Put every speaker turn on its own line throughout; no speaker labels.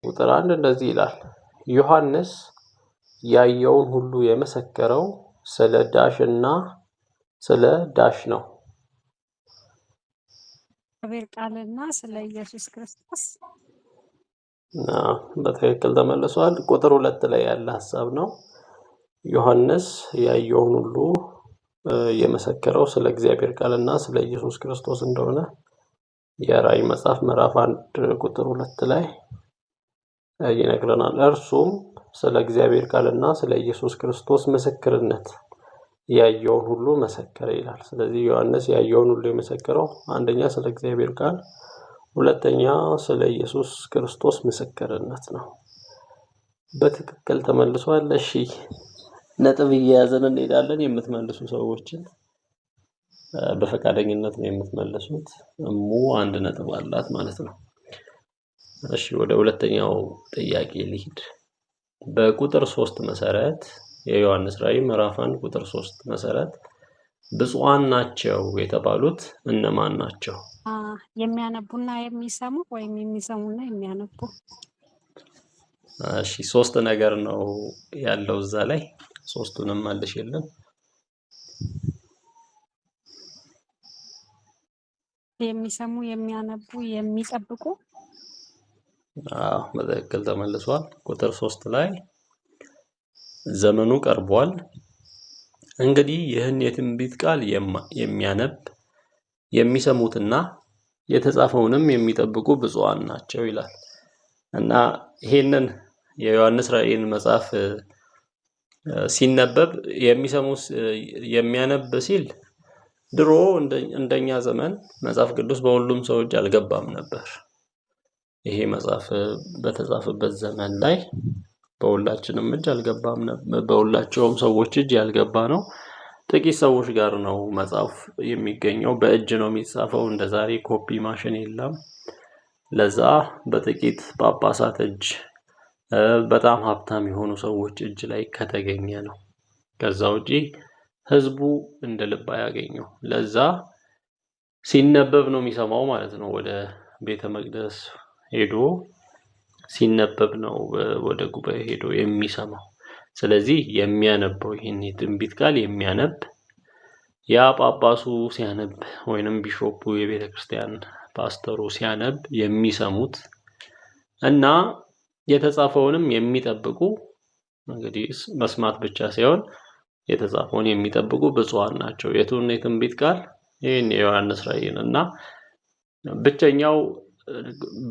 ቁጥር 1 እንደዚህ ይላል፣ ዮሐንስ ያየውን ሁሉ የመሰከረው ስለ ዳሽና ስለ ዳሽ ነው።
እግዚአብሔር ቃልና ስለ ኢየሱስ ክርስቶስ
በትክክል ተመልሷል። ቁጥር 2 ላይ ያለ ሐሳብ ነው። ዮሐንስ ያየውን ሁሉ የመሰከረው ስለ እግዚአብሔር ቃልና ስለ ኢየሱስ ክርስቶስ እንደሆነ የራእይ መጽሐፍ ምዕራፍ 1 ቁጥር 2 ላይ ይነግረናል። እርሱም ስለ እግዚአብሔር ቃልና ስለ ኢየሱስ ክርስቶስ ምስክርነት ያየውን ሁሉ መሰከረ ይላል። ስለዚህ ዮሐንስ ያየውን ሁሉ የመሰከረው አንደኛ ስለ እግዚአብሔር ቃል፣ ሁለተኛ ስለ ኢየሱስ ክርስቶስ ምስክርነት ነው። በትክክል ተመልሷል። እሺ ነጥብ እየያዘን እንሄዳለን። የምትመልሱ ሰዎችን በፈቃደኝነት ነው የምትመልሱት። እሙ 1 ነጥብ አላት ማለት ነው። እሺ ወደ ሁለተኛው ጥያቄ ልሂድ። በቁጥር 3 መሰረት የዮሐንስ ራእይ ምዕራፍ 1 ቁጥር 3 መሰረት ብፁዓን ናቸው የተባሉት እነማን ናቸው?
የሚያነቡና የሚሰሙ ወይም የሚሰሙና የሚያነቡ።
እሺ 3 ነገር ነው ያለው እዛ ላይ። ሶስቱንም መልሽልን።
የሚሰሙ፣ የሚያነቡ፣ የሚጠብቁ።
በትክክል ተመልሷል። ቁጥር 3 ላይ ዘመኑ ቀርቧል፣ እንግዲህ ይህን የትንቢት ቃል የሚያነብ የሚሰሙትና የተጻፈውንም የሚጠብቁ ብፁዓን ናቸው ይላል እና ይሄንን የዮሐንስ ራእይን መጽሐፍ ሲነበብ የሚያነብ ሲል ድሮ እንደኛ ዘመን መጽሐፍ ቅዱስ በሁሉም ሰው እጅ አልገባም ነበር። ይሄ መጽሐፍ በተጻፈበት ዘመን ላይ በሁላችንም እጅ አልገባም ነበር። በሁላቸውም ሰዎች እጅ ያልገባ ነው። ጥቂት ሰዎች ጋር ነው መጽሐፍ የሚገኘው። በእጅ ነው የሚጻፈው። እንደዛሬ ኮፒ ማሽን የለም። ለዛ በጥቂት ጳጳሳት እጅ በጣም ሀብታም የሆኑ ሰዎች እጅ ላይ ከተገኘ ነው። ከዛ ውጪ ህዝቡ እንደ ልብ አያገኘው። ለዛ ሲነበብ ነው የሚሰማው ማለት ነው። ወደ ቤተ መቅደስ ሄዶ ሲነበብ ነው ወደ ጉባኤ ሄዶ የሚሰማው። ስለዚህ የሚያነበው ይሄን የትንቢት ቃል የሚያነብ ያ ጳጳሱ ሲያነብ ወይንም ቢሾፑ የቤተ ክርስቲያን ፓስተሩ ሲያነብ የሚሰሙት እና የተጻፈውንም የሚጠብቁ፣ እንግዲህ መስማት ብቻ ሳይሆን የተጻፈውን የሚጠብቁ ብፁዓን ናቸው። የቱን የትንቢት ቃል? ይሄን የዮሐንስ ራእይን እና ብቸኛው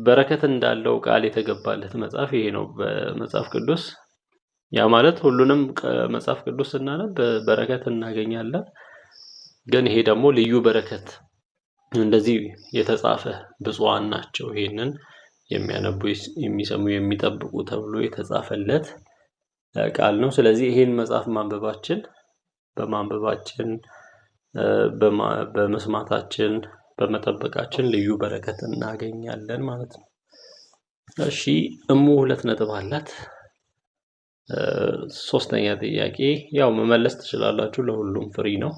በረከት እንዳለው ቃል የተገባለት መጽሐፍ ይሄ ነው በመጽሐፍ ቅዱስ። ያ ማለት ሁሉንም መጽሐፍ ቅዱስ ስናነብ በረከት እናገኛለን። ግን ይሄ ደግሞ ልዩ በረከት እንደዚህ የተጻፈ ብፁዓን ናቸው ይሄንን የሚያነቡ የሚሰሙ የሚጠብቁ ተብሎ የተጻፈለት ቃል ነው። ስለዚህ ይሄን መጽሐፍ በማንበባችን በመስማታችን በመጠበቃችን ልዩ በረከት እናገኛለን ማለት ነው። እሺ እሙ 2 ነጥብ አላት። ሶስተኛ ጥያቄ ያው መመለስ ትችላላችሁ፣ ለሁሉም ፍሪ ነው።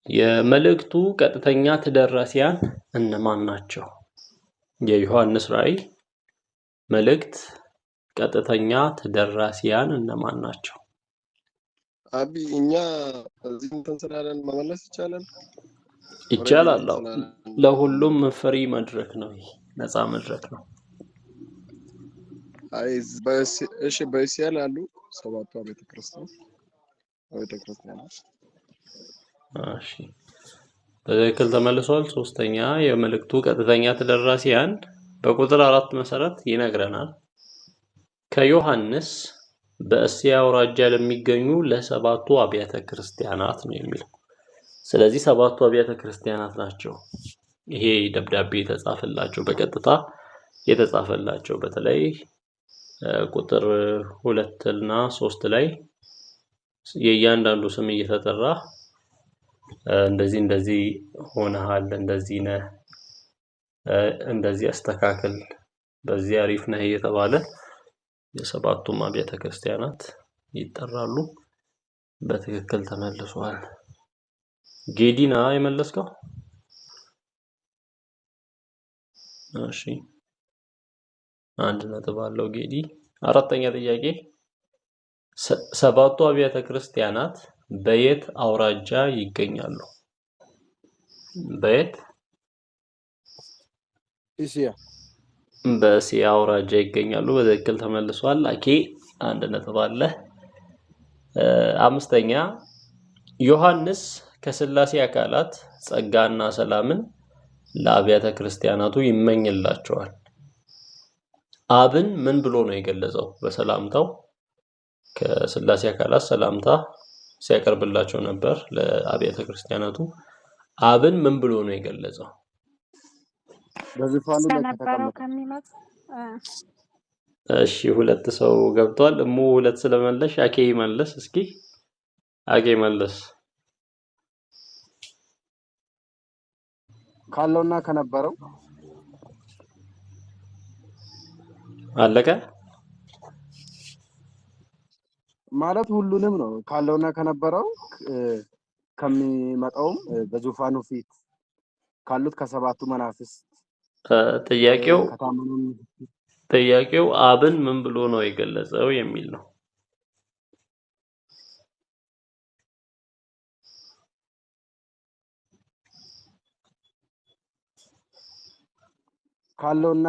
የመልእክቱ ቀጥተኛ ተደራሲያን እነማን ናቸው? የዮሐንስ ራእይ መልእክት ቀጥተኛ ተደራሲያን እነማን ናቸው?
አቢ እኛ እዚህ እንትን ስላለን መመለስ ይቻላል?
ይቻላል። ለሁሉም ፍሪ መድረክ ነው። ይሄ ነፃ መድረክ ነው።
እሺ በእስያ ላሉ 7ቱ ቤተ ክርስቲያን።
እሺ በትክክል ተመልሷል። ሶስተኛ የመልእክቱ ቀጥተኛ ተደራሲያን በቁጥር 4 መሰረት ይነግረናል። ከዮሐንስ በእስያ አውራጃ ለሚገኙ ለ7ቱ አብያተ ክርስቲያናት ነው የሚለው። ስለዚህ 7ቱ አብያተ ክርስቲያናት ናቸው ይሄ ደብዳቤ የተጻፈላቸው፣ በቀጥታ የተጻፈላቸው። በተለይ ቁጥር 2 እና 3 ላይ የእያንዳንዱ ስም እየተጠራ እንደዚህ ሆነሃል፣ እንደዚህ ነህ፣ እንደዚህ አስተካክል፣ በዚህ አሪፍ ነህ እየተባለ የ7ቱም አብያተ ክርስቲያናት ይጠራሉ። በትክክል ተመልሷል። ጌዲና የመለስከው? እሺ አንድ ነጥብ አለው ጌዲ። አራተኛ ጥያቄ ሰባቱ አብያተ ክርስቲያናት በየት አውራጃ ይገኛሉ? በየት?
እስያ
በእስያ አውራጃ ይገኛሉ። በትክክል ተመልሷል። አኬ አንድ ነጥብ አለ። አምስተኛ ዮሐንስ ከሥላሴ አካላት ጸጋና ሰላምን ለአብያተ ክርስቲያናቱ ይመኝላቸዋል። አብን ምን ብሎ ነው የገለጸው? በሰላምታው ከሥላሴ አካላት ሰላምታ ሲያቀርብላቸው ነበር ለአብያተ ክርስቲያናቱ። አብን ምን ብሎ ነው የገለጸው?
በዙፋኑ ላይ
ስለነበረው
ከተቀመጠ
ከሚመጣ
እሺ ሁለት ሰው ገብቷል። እሙ ሁለት ስለመለሽ አኬ ይመልስ እስኪ። አኬ መለስ።
ካለውና ከነበረው
አለቀ
ማለት ሁሉንም ነው። ካለውና ከነበረው ከሚመጣውም በዙፋኑ ፊት ካሉት ከሰባቱ መናፍስት
ጥያቄው
ከታመኑም
ጥያቄው አብን ምን ብሎ ነው የገለጸው የሚል ነው።
ካለውና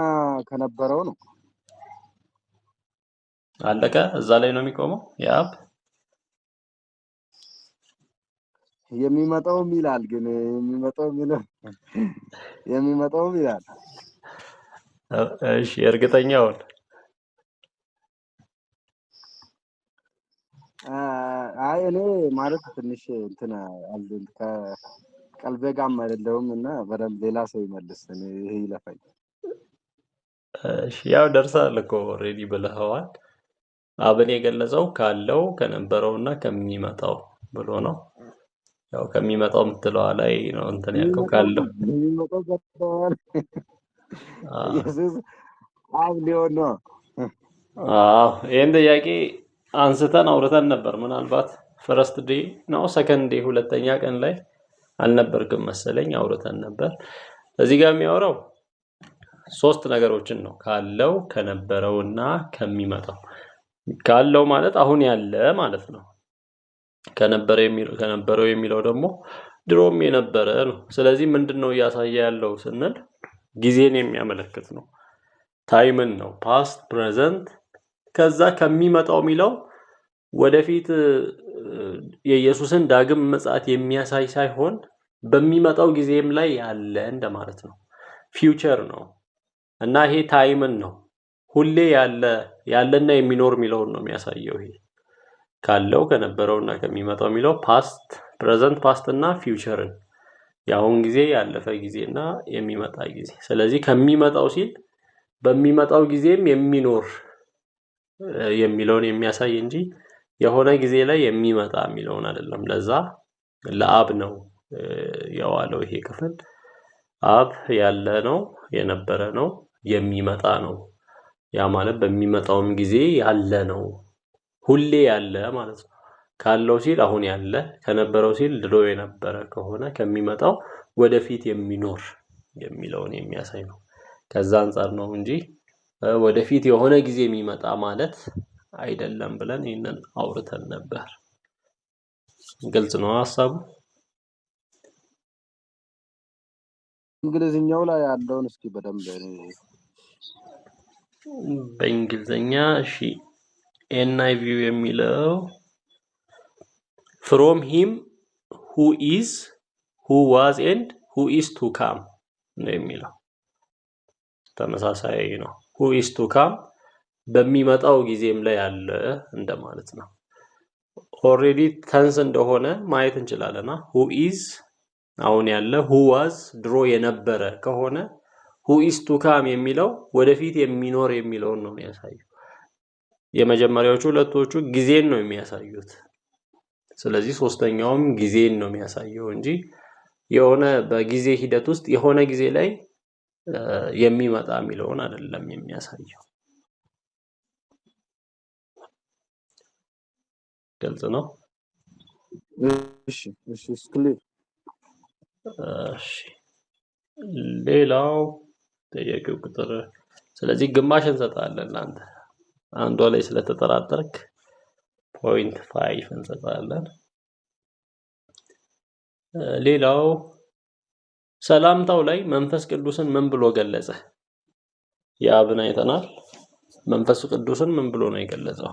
ከነበረው ነው።
አለቀ እዛ ላይ ነው የሚቆመው። የአብ
የሚመጣውም ይላል ግን የሚመጣውም ይላል።
እሺ እርግጠኛውን
አይ እኔ ማለት ትንሽ እንትን አልኩኝ ከቀልቤ ጋርም አይደለሁም እና በደንብ ሌላ ሰው ይመልስ። እኔ ይሄ ይለፋኝ።
እሺ ያው ደርሳል እኮ ኦሬዲ ብለኸዋል። አብን የገለጸው ካለው ከነበረውና ከሚመጣው ብሎ ነው። ያው ከሚመጣው የምትለዋ ላይ ነው እንትን ያልከው ካለው
የሚመጣው ከተባለ ኢየሱስ አብ ሊሆን ነው።
ይሄን ጥያቄ አንስተን አውርተን ነበር። ምናልባት ፈረስት ዴይ ነው ሰከንድ ዴይ ሁለተኛ ቀን ላይ አልነበርክም መሰለኝ አውርተን ነበር። እዚህ ጋር የሚያወራው ሶስት ነገሮችን ነው። ካለው ከነበረውና ከሚመጣው። ካለው ማለት አሁን ያለ ማለት ነው። ከነበረው የሚለው ደግሞ ድሮም የነበረ ነው። ስለዚህ ምንድነው እያሳየ ያለው ስንል ጊዜን የሚያመለክት ነው። ታይምን ነው። ፓስት ፕሬዘንት። ከዛ ከሚመጣው የሚለው ወደፊት የኢየሱስን ዳግም ምጽአት የሚያሳይ ሳይሆን በሚመጣው ጊዜም ላይ ያለ እንደማለት ነው። ፊውቸር ነው እና ይሄ ታይምን ነው። ሁሌ ያለና የሚኖር የሚለውን ነው የሚያሳየው። ይሄ ካለው ከነበረውና ከሚመጣው የሚለው ፓስት ፕሬዘንት ፓስት እና ፊውቸርን ያሁን ጊዜ ያለፈ ጊዜና የሚመጣ ጊዜ። ስለዚህ ከሚመጣው ሲል በሚመጣው ጊዜም የሚኖር የሚለውን የሚያሳይ እንጂ የሆነ ጊዜ ላይ የሚመጣ የሚለውን አይደለም። ለዛ ለአብ ነው የዋለው ይሄ ክፍል። አብ ያለ ነው፣ የነበረ ነው፣ የሚመጣ ነው። ያ ማለት በሚመጣውም ጊዜ ያለ ነው፣ ሁሌ ያለ ማለት ነው። ካለው ሲል አሁን ያለ፣ ከነበረው ሲል ድሮ የነበረ ከሆነ ከሚመጣው ወደፊት የሚኖር የሚለውን የሚያሳይ ነው። ከዛ አንፃር ነው እንጂ ወደፊት የሆነ ጊዜ የሚመጣ ማለት አይደለም ብለን ይሄንን አውርተን ነበር። ግልጽ ነው ሐሳቡ።
እንግሊዝኛው ላይ ያለውን እስኪ በደንብ
በእንግሊዝኛ እሺ NIV የሚለው from him who is who was and who is to come ነው የሚለው። ተመሳሳይ ነው። who is to come በሚመጣው ጊዜም ላይ ያለ እንደማለት ነው። ኦሬዲ ተንስ እንደሆነ ማየት እንችላለና who is አሁን ያለ who was ድሮ የነበረ ከሆነ who is to come የሚለው ወደፊት የሚኖር የሚለውን ነው የሚያሳየው። የመጀመሪያዎቹ ሁለቶቹ ጊዜን ነው የሚያሳዩት። ስለዚህ ሶስተኛውም ጊዜን ነው የሚያሳየው እንጂ የሆነ በጊዜ ሂደት ውስጥ የሆነ ጊዜ ላይ የሚመጣ የሚለውን አይደለም የሚያሳየው። ግልጽ ነው።
እሺ ክሊር።
እሺ ሌላው ጥያቄው ቁጥር ስለዚህ ግማሽ እንሰጣለን። አንተ አንዷ ላይ ስለተጠራጠርክ 0.5 እንሰጣለን። ሌላው ሰላምታው ላይ መንፈስ ቅዱስን ምን ብሎ ገለጸ? የአብን አይተናል። መንፈስ ቅዱስን ምን ብሎ ነው የገለጸው?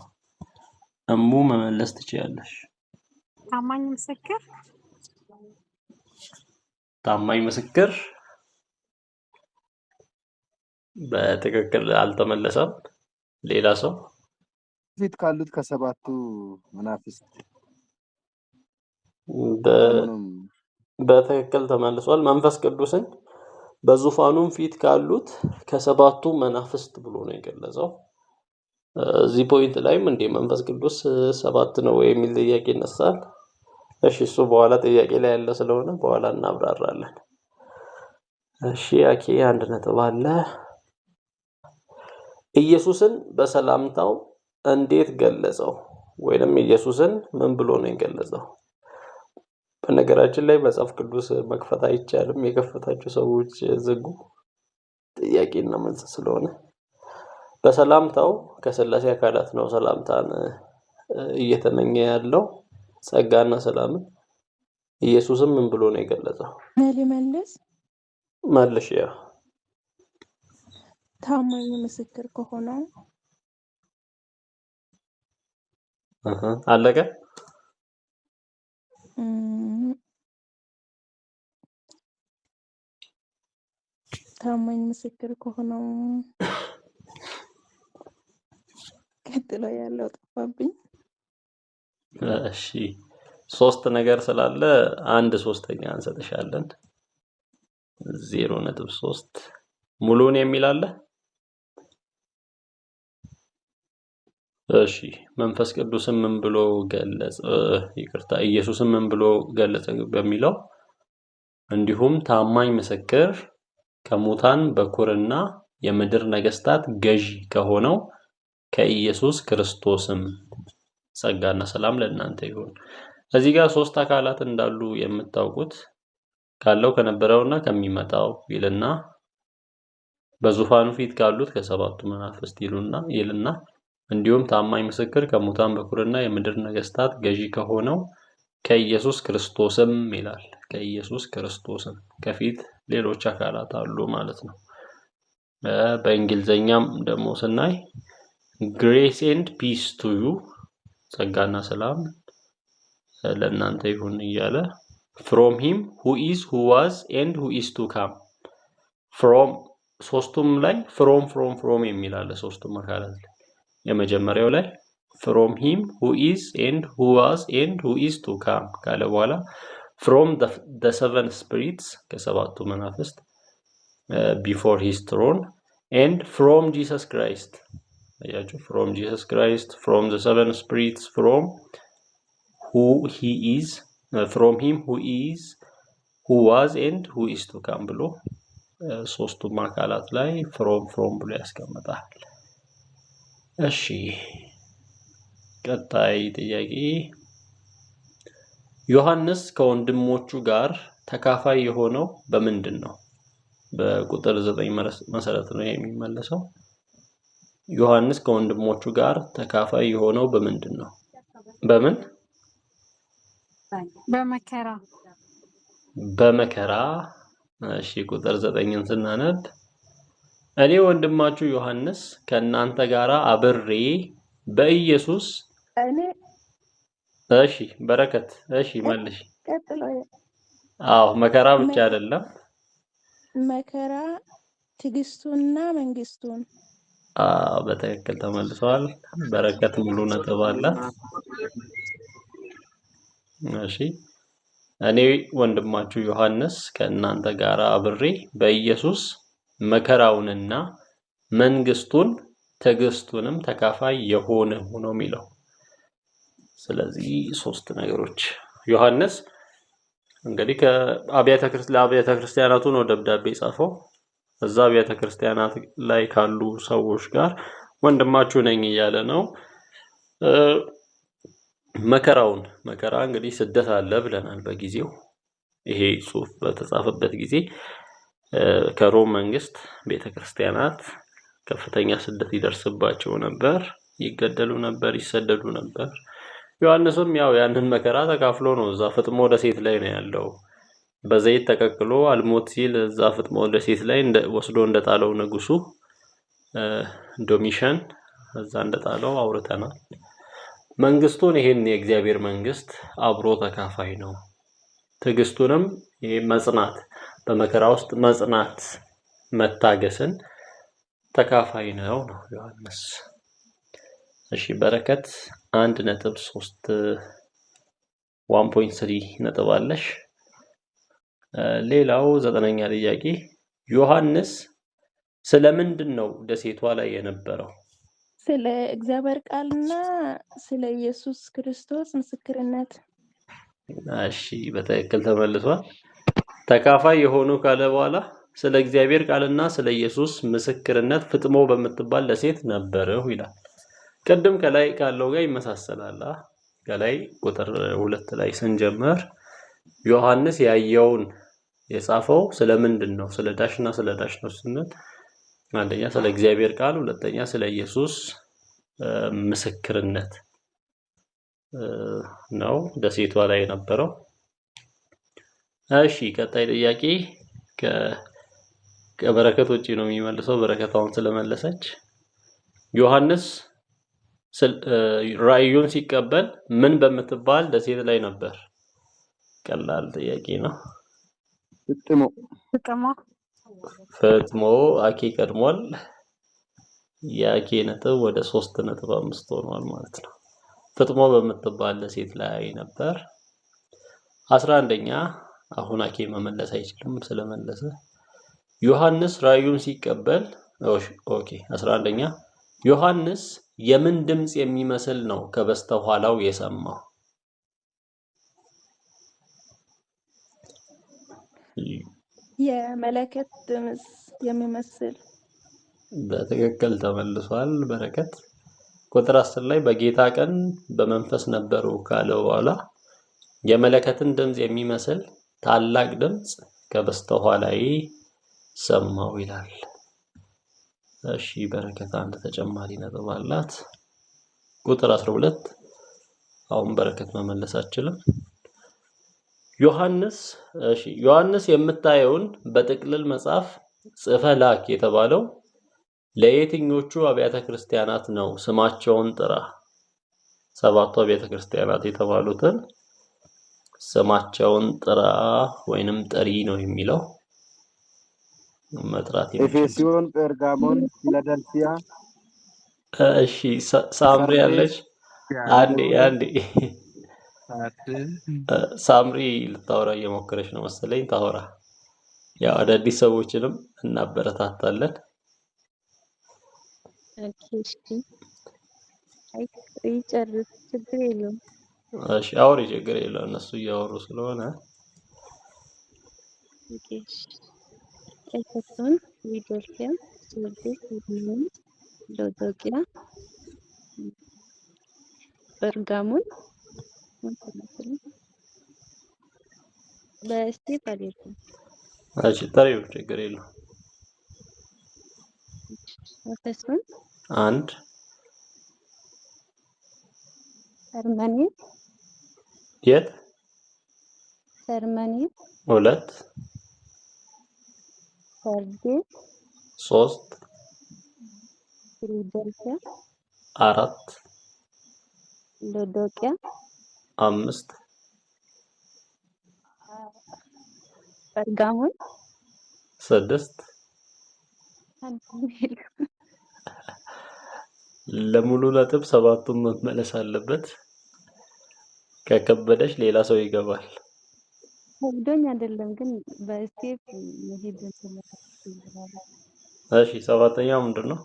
እሙ መመለስ ትችያለሽ።
ታማኝ ምስክር
ታማኝ ምስክር በትክክል አልተመለሰም። ሌላ ሰው
ፊት ካሉት ከሰባቱ መናፍስት
በትክክል ተመልሷል። መንፈስ ቅዱስን በዙፋኑም ፊት ካሉት ከሰባቱ መናፍስት ብሎ ነው የገለጸው። እዚህ ፖይንት ላይም እንደ መንፈስ ቅዱስ 7 ነው የሚል ጥያቄ ይነሳል። እሺ እሱ በኋላ ጥያቄ ላይ ያለ ስለሆነ በኋላ እናብራራለን። እሺ አኬ 1 ነጥብ አለ። ኢየሱስን በሰላምታው እንዴት ገለጸው? ወይንም ኢየሱስን ምን ብሎ ነው የገለጸው? በነገራችን ላይ መጽሐፍ ቅዱስ መክፈት አይቻልም። የከፈታችሁ ሰዎች ዝጉ። ጥያቄና መልስ ስለሆነ በሰላምታው ከሥላሴ አካላት ነው ሰላምታን እየተመኘ ያለው ጸጋና ሰላምን። ኢየሱስም ምን ብሎ ነው የገለጸው? መልሽ ያ
ታማኝ ምስክር ከሆነ
አለቀ።
ታማኝ ምስክር ከሆነው ቀጥሎ ያለው ጠፋብኝ።
እሺ 3 ነገር ስላለ 1/3 እንሰጥሻለን። 0.3 ሙሉን የሚል አለ። እሺ መንፈስ ቅዱስን ምን ብሎ ገለጸ? ይቅርታ ኢየሱስን ምን ብሎ ገለጸ በሚለው እንዲሁም ታማኝ ምስክር ከሙታን በኩርና የምድር ነገስታት ገዢ ከሆነው ከኢየሱስ ክርስቶስም ጸጋና ሰላም ለእናንተ ይሁን። እዚህ ጋር 3 አካላት እንዳሉ የምታውቁት ካለው ከነበረውና ከሚመጣው ይልና በዙፋኑ ፊት ካሉት ከሰባቱ መናፍስት ይልና እንዲሁም ታማኝ ምስክር ከሙታን በኩርና የምድር ነገስታት ገዢ ከሆነው ከኢየሱስ ክርስቶስም ይላል። ከኢየሱስ ክርስቶስም ከፊት ሌሎች አካላት አሉ ማለት ነው። በእንግሊዘኛም ደግሞ ስናይ grace and peace to you ጸጋና ሰላም ለእናንተ ይሁን እያለ from him who is who was and who is to come from ሶስቱም ላይ from የሚል አለ። ሶስቱም አካላት ላይ የመጀመሪያው ላይ from him who is and who was and who is to come ካለ በኋላ from the seven spirits ከሰባቱ መናፍስት before his throne and from Jesus Christ አያችሁ from Jesus Christ from the seven spirits from who he is from him who is who was and who is to come ብሎ ሶስቱም አካላት ላይ from ብሎ ያስቀምጣል። እሺ ቀጣይ ጥያቄ ዮሐንስ ከወንድሞቹ ጋር ተካፋይ የሆነው በምንድን ነው? በቁጥር 9 መሰረት ነው የሚመለሰው። ዮሐንስ ከወንድሞቹ ጋር ተካፋይ የሆነው በምንድን ነው? በምን? በመከራ። እሺ ቁጥር 9ን ስናነብ እኔ ወንድማችሁ ዮሐንስ ከእናንተ ጋር አብሬ በኢየሱስ እሺ በረከት እሺ መልሽ። መከራ ብቻ አይደለም
መከራ ትዕግስቱንና መንግስቱን
በትክክል ተመልሷል። በረከት ሙሉ ነጥብ አለ። እሺ እኔ ወንድማችሁ ዮሐንስ ከእናንተ ጋር አብሬ በኢየሱስ መከራውንና መንግስቱን ትዕግስቱንም ተካፋይ የሆንሁ ነው የሚለው። ስለዚህ 3 ነገሮች ዮሐንስ እንግዲህ ለአብያተ ክርስቲያናቱ ነው ደብዳቤ ጻፈው። እዛ አብያተ ክርስቲያናት ላይ ካሉ ሰዎች ጋር ወንድማችሁ ነኝ እያለ ነው። መከራ እንግዲህ ስደት አለ ብለናል በጊዜው። ይሄ ጽሑፍ በተጻፈበት ጊዜ ከሮም መንግስት ቤተክርስቲያናት ከፍተኛ ስደት ይደርስባቸው ነበር፣ ይገደሉ ነበር፣ ይሰደዱ ነበር። ዮሐንስም ያው ያንን መከራ ተካፍሎ ነው እዛ ፍጥሞ ደሴት ላይ ነው ያለው። በዘይት ተቀቅሎ አልሞት ሲል እዛ ፍጥሞ ደሴት ላይ ወስዶ እንደጣለው ንጉሱ ዶሚሽን እዛ እንደጣለው አውርተናል። መንግስቱን ይሄን የእግዚአብሔር መንግስት አብሮ ተካፋይ ነው። ትዕግስቱንም ይሄ መጽናት በመከራ ውስጥ መጽናት መታገስን ተካፋይ ነው ዮሐንስ። እሺ በረከት 1.3 1.3 ነጥብ አለሽ። ሌላው 9ኛ ጥያቄ ዮሐንስ ስለምንድን ነው ደሴቷ ላይ የነበረው?
ስለ እግዚአብሔር ቃልና ስለ ኢየሱስ ክርስቶስ ምስክርነት።
እሺ በትክክል ተመልሷል። ተካፋይ የሆኑ ካለ በኋላ ስለ እግዚአብሔር ቃልና ስለ ኢየሱስ ምስክርነት ፍጥሞ በምትባል ደሴት ነበረው ይላል። ቅድም ከላይ ካለው ጋር ይመሳሰላል። ከላይ ቁጥር 2 ላይ ስንጀምር ዮሐንስ ያየውን የጻፈው ስለምንድን ነው? ስለ ዳሽና ስለ ዳሽ ነው ስንል አንደኛ ስለ እግዚአብሔር ቃል፣ ሁለተኛ ስለ ኢየሱስ ምስክርነት ነው ደሴቷ ላይ የነበረው። እሺ ቀጣይ ጥያቄ ከበረከት ውጪ ነው የሚመልሰው። በረከታውን ስለመለሰች ዮሐንስ ራእዩን ሲቀበል ምን በምትባል ደሴት ላይ ነበር? ቀላል ጥያቄ ነው። ፍጥሞ አኬ ቀድሟል። የአኬ ነጥብ ወደ 3.5 ሆኗል ማለት ነው። ፍጥሞ በምትባል ደሴት ላይ ነበር። 11ኛ አሁን አኬ መመለስ አይችልም ስለመለሰ ዮሐንስ ራእዩን ሲቀበል 11ኛ ዮሐንስ የምን ድምጽ የሚመስል ነው ከበስተኋላው የሰማው?
የመለከት ድምጽ የሚመስል።
በትክክል ተመልሷል በረከት። ቁጥር 10 ላይ በጌታ ቀን በመንፈስ ነበሩ ካለው በኋላ የመለከትን ድምጽ የሚመስል ታላቅ ድምጽ ከበስተኋላዬ ሰማው ይላል። እሺ በረከት አንድ ተጨማሪ ነጥብ አላት። ቁጥር 12 አሁን በረከት መመለስ አችልም። ዮሐንስ የምታየውን በጥቅልል መጽሐፍ ጽፈ ላክ የተባለው ለየትኞቹ አብያተ ክርስቲያናት ነው? ስማቸውን ጥራ። 7ቱ አብያተ ክርስቲያናት የተባሉትን ስማቸውን ጥራ ወይንም ጥሪ ነው የሚለው። መጥራት
ኤፌሶን፣ ጴርጋሞን፣ ፊላደልፊያ።
እሺ ሳምሪ ያለች አንዴ ሳምሪ ልታወራ እየሞከረች ነው መሰለኝ። ታወራ። ያው አዳዲስ ሰዎችንም እናበረታታለን። እሺ አውሪ፣ ችግር የለውም እነሱ እያወሩ ስለሆነ።
ኤፌሶን፣ ፊላደልፊያ፣ ሰርዴስ፣ ሎዶቅያ፣ ጴርጋሞን በስቴት አይደለም።
እሺ ታሪው ችግር የለውም።
ኤፌሶን
1
ሰርመኒ
የት 2
ሰርዴስ
3
ፊላደልፊያ
4
ሎዶቅያ
5
ጴርጋሞን
6 ለሙሉ ነጥብ 7ቱም መመለስ አለበት። ከከበደሽ ሌላ ሰው ይገባል።
ከብዶኝ አይደለም ግን በስቴፕ መሄድ እንችላለን።
እሺ 7ኛው ምንድነው?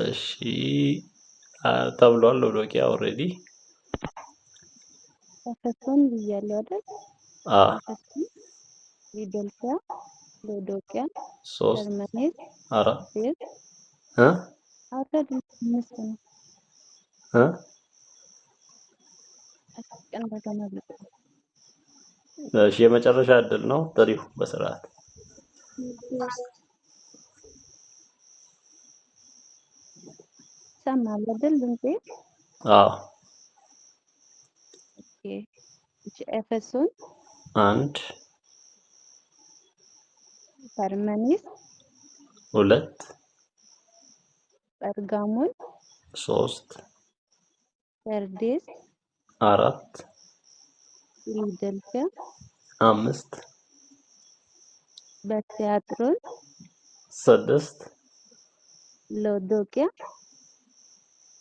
እሺ ተብሏል። ሎዶቅያ ኦሬዲ
ኤፌሶን ብያለሁ አይደል? ኤፌሶን፣ ፊላደልፊያ፣ ሎዶቅያ፣
3
ሰርመኔስ፣
4 እሺ የመጨረሻ እድል ነው። ጥሪው በስርዓት
ሰማል አይደል ድምጼ?
አዎ
ኦኬ። እሺ ኤፌሶን
1
ፐርመኒስ
2
ጴርጋሞን
3
ሰርዴስ
4
ፊላደልፊያ
5
በቲያጥሮን
6
ሎዶቅያ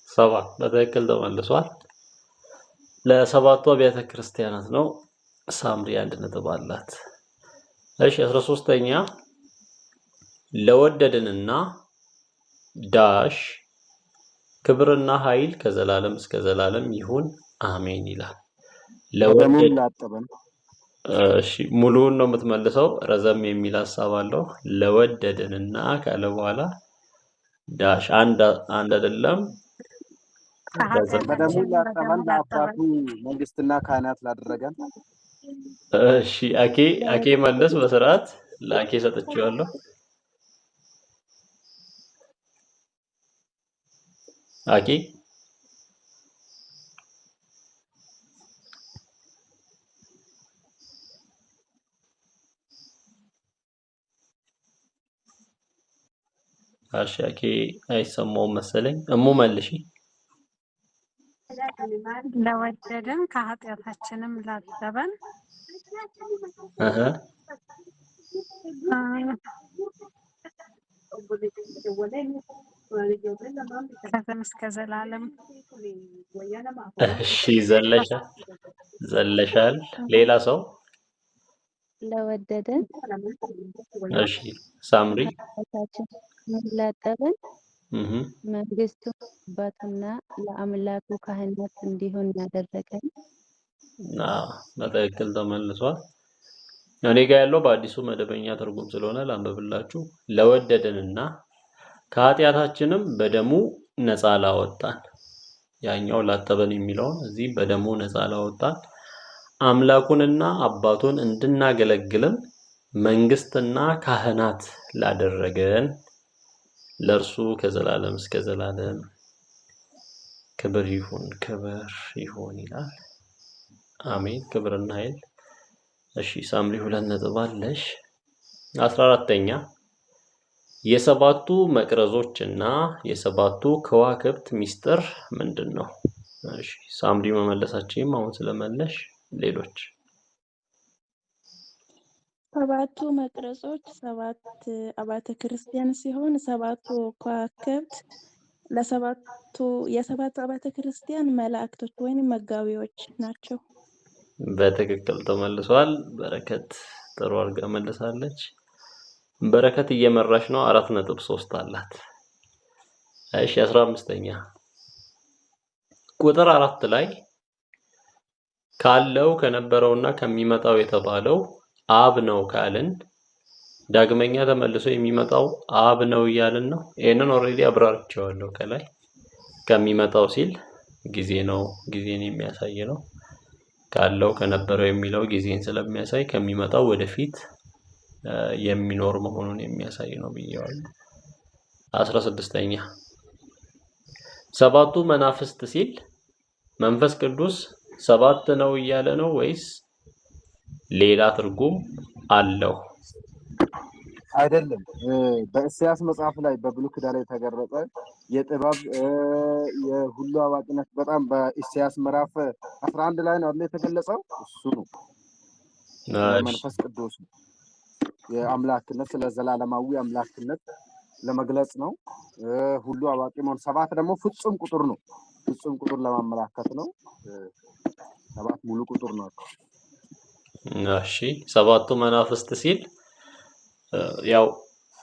7 በትክክል ተመልሷል። ለሰባቱ አብያተ ክርስቲያናት ነው። ሳምሪ 1 ነጥብ አላት። እሺ 13ኛ ለወደድንና ዳሽ ክብርና ኃይል ከዘላለም እስከ ዘላለም ይሁን አሜን ይላል።
ለወደድን ላጠበን
እሺ ሙሉውን ነው የምትመልሰው። ረዘም የሚል ሐሳብ አለው። ለወደድንና ካለ በኋላ ዳሽ አንድ አይደለም
በደሙ ላጠበን ለአባቱ መንግስትና ካህናት ላደረገን።
እሺ አኬ መለስ በስርዓት ለአኬ ሰጥቼዋለሁ። አኬ አሻኬ አይሰማውም መሰለኝ። እሙ መልሺ።
ለወደደን ከኃጢአታችንም ላጠበን ከዘላለም እስከ ዘላለም።
እሺ ዘለሻል። ሌላ ሰው
ለወደደን
እሺ ሳምሪ
ኃጢአታችን ላጠበን መንግስቱ አባቱና ለአምላኩ ካህናት እንዲሆን ያደረገን።
በትክክል ተመልሷል። እኔ ጋር ያለው በአዲሱ መደበኛ ትርጉም ስለሆነ ላንብብላችሁ። ለወደደንና ከኃጢአታችንም በደሙ ነፃ ላወጣን። ያኛው ላጠበን የሚለውን እዚህ በደሙ ነፃ ላወጣን አምላኩንና አባቱን እንድናገለግልም መንግስትና ካህናት ላደረገን ለእርሱ ከዘላለም እስከ ዘላለም ክብር ይሁን ይላል። አሜን። ክብርና ኃይል። እሺ ሳምሪ 2 ነጥብ አለሽ። 14ኛ የሰባቱ መቅረዞችና የሰባቱ ከዋክብት ሚስጥር ምንድነው? እሺ ሳምሪ መመለሳችሁም አሁን ስለመለሽ ሌሎች
ሰባቱ መቅረዞች 7 አብያተ ክርስቲያን ሲሆን ሰባቱ ከዋክብት የሰባቱ አብያተ ክርስቲያን መላእክቶች ወይም መጋቢዎች ናቸው።
በትክክል ተመልሷል። በረከት ጥሩ አድርጋ መልሳለች። በረከት እየመራች ነው። 4.3 አላት። እሺ 15ኛ ቁጥር 4 ላይ ካለው ከነበረውና ከሚመጣው የተባለው አብ ነው ካልን ዳግመኛ ተመልሶ የሚመጣው አብ ነው እያልን ነው። ይሄንን ኦሬዲ አብራርቼዋለሁ ከላይ። ከሚመጣው ሲል ጊዜን የሚያሳይ ነው። ካለው ከነበረው የሚለው ጊዜን ስለሚያሳይ ከሚመጣው ወደፊት የሚኖር መሆኑን የሚያሳይ ነው ብዬዋለሁ። 16ኛ ሰባቱ መናፍስት ሲል መንፈስ ቅዱስ 7 ነው እያለ ነው ወይስ ሌላ ትርጉም አለው?
አይደለም። በኢሳይያስ መጽሐፍ ላይ በብሉይ ኪዳን ላይ የተገለጸ የጥበብ የሁሉ አዋቂነት በጣም በኢሳይያስ ምዕራፍ 11 ላይ ነው የተገለጸው። እሱ ነው መንፈስ ቅዱስ የአምላክነት ስለ ዘላለማዊ አምላክነት ለመግለጽ ነው። ሁሉ አዋቂ መሆን 7 ደግሞ ፍጹም ቁጥር ነው። ፍጹም ቁጥር ለማመላከት ነው። 7 ሙሉ ቁጥር ነው።
እሺ ሰባቱ መናፍስት ሲል ያው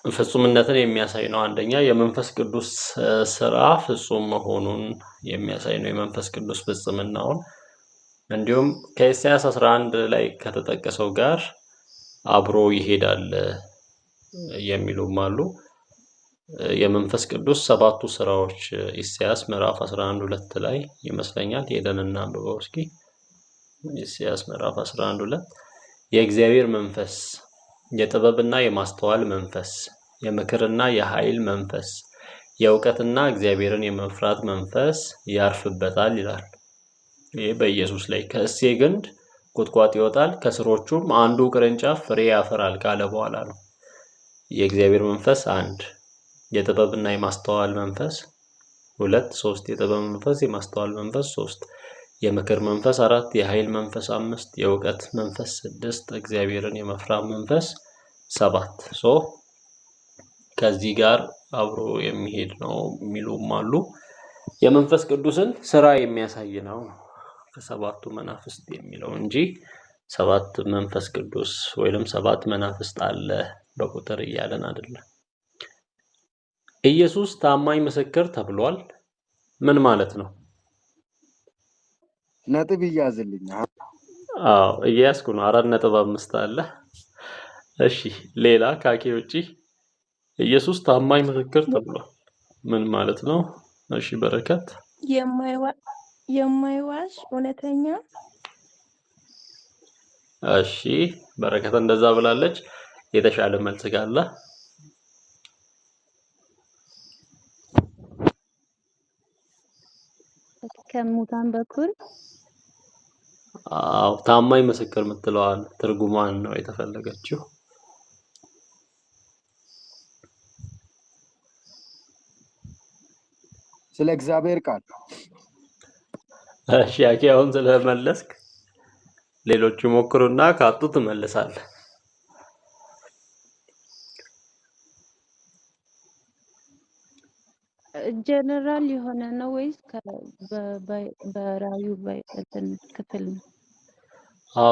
ፍጹምነትን የሚያሳይ ነው። አንደኛ የመንፈስ ቅዱስ ስራ ፍጹም መሆኑን የሚያሳይ ነው። የመንፈስ ቅዱስ ፍጹምናውን እንዲሁም ከኢሳይያስ 11 ላይ ከተጠቀሰው ጋር አብሮ ይሄዳል የሚሉም አሉ። የመንፈስ ቅዱስ 7ቱ ስራዎች ኢሳይያስ ምዕራፍ 11:2 ላይ ይመስለኛል። ሄደን እናንብበው እስኪ። ኢሳይያስ ምዕራፍ 11:2 የእግዚአብሔር መንፈስ፣ የጥበብና የማስተዋል መንፈስ፣ የምክርና የኃይል መንፈስ፣ የእውቀትና እግዚአብሔርን የመፍራት መንፈስ ያርፍበታል ይላል። ይህ በኢየሱስ ላይ ከእሴይ ግንድ ቁጥቋጥ ይወጣል ከስሮቹም አንዱ ቅርንጫፍ ፍሬ ያፈራል ካለ በኋላ ነው። የእግዚአብሔር መንፈስ 1፣ የጥበብና የማስተዋል መንፈስ 2፣ 3፣ የጥበብ መንፈስ የማስተዋል መንፈስ 3፣ የምክር መንፈስ 4፣ የኃይል መንፈስ 5፣ የእውቀት መንፈስ 6፣ እግዚአብሔርን የመፍራት መንፈስ 7። ከዚህ ጋር አብሮ የሚሄድ ነው የሚሉም አሉ። የመንፈስ ቅዱስን ስራ የሚያሳይ ነው ከሰባቱ መናፍስት የሚለው እንጂ 7 መንፈስ ቅዱስ ወይንም 7 መናፍስት አለ በቁጥር እያለን አይደለም። ኢየሱስ ታማኝ ምስክር ተብሏል። ምን ማለት ነው?
ነጥብ ይያዝልኝ።
አዎ እያስኩ ነው። 4.5 አለ። እሺ ሌላ ካኬ ውጪ ኢየሱስ ታማኝ ምስክር ተብሏል። ምን ማለት ነው? እሺ በረከት
የማይዋሽ እውነተኛ።
እሺ በረከት እንደዛ ብላለች። የተሻለ መልስ ካለ
ከሙታን በኩል
ታማኝ ምስክር የምትለዋን ትርጉሟን ነው የተፈለገችው።
ስለ እግዚአብሔር ቃል።
እሺ ያኪ አሁን ስለመለስክ ሌሎቹ ሞክሩና ካጡ ትመልሳለህ።
ጀነራል የሆነ ነው ወይስ በራዩ ክፍል ነው?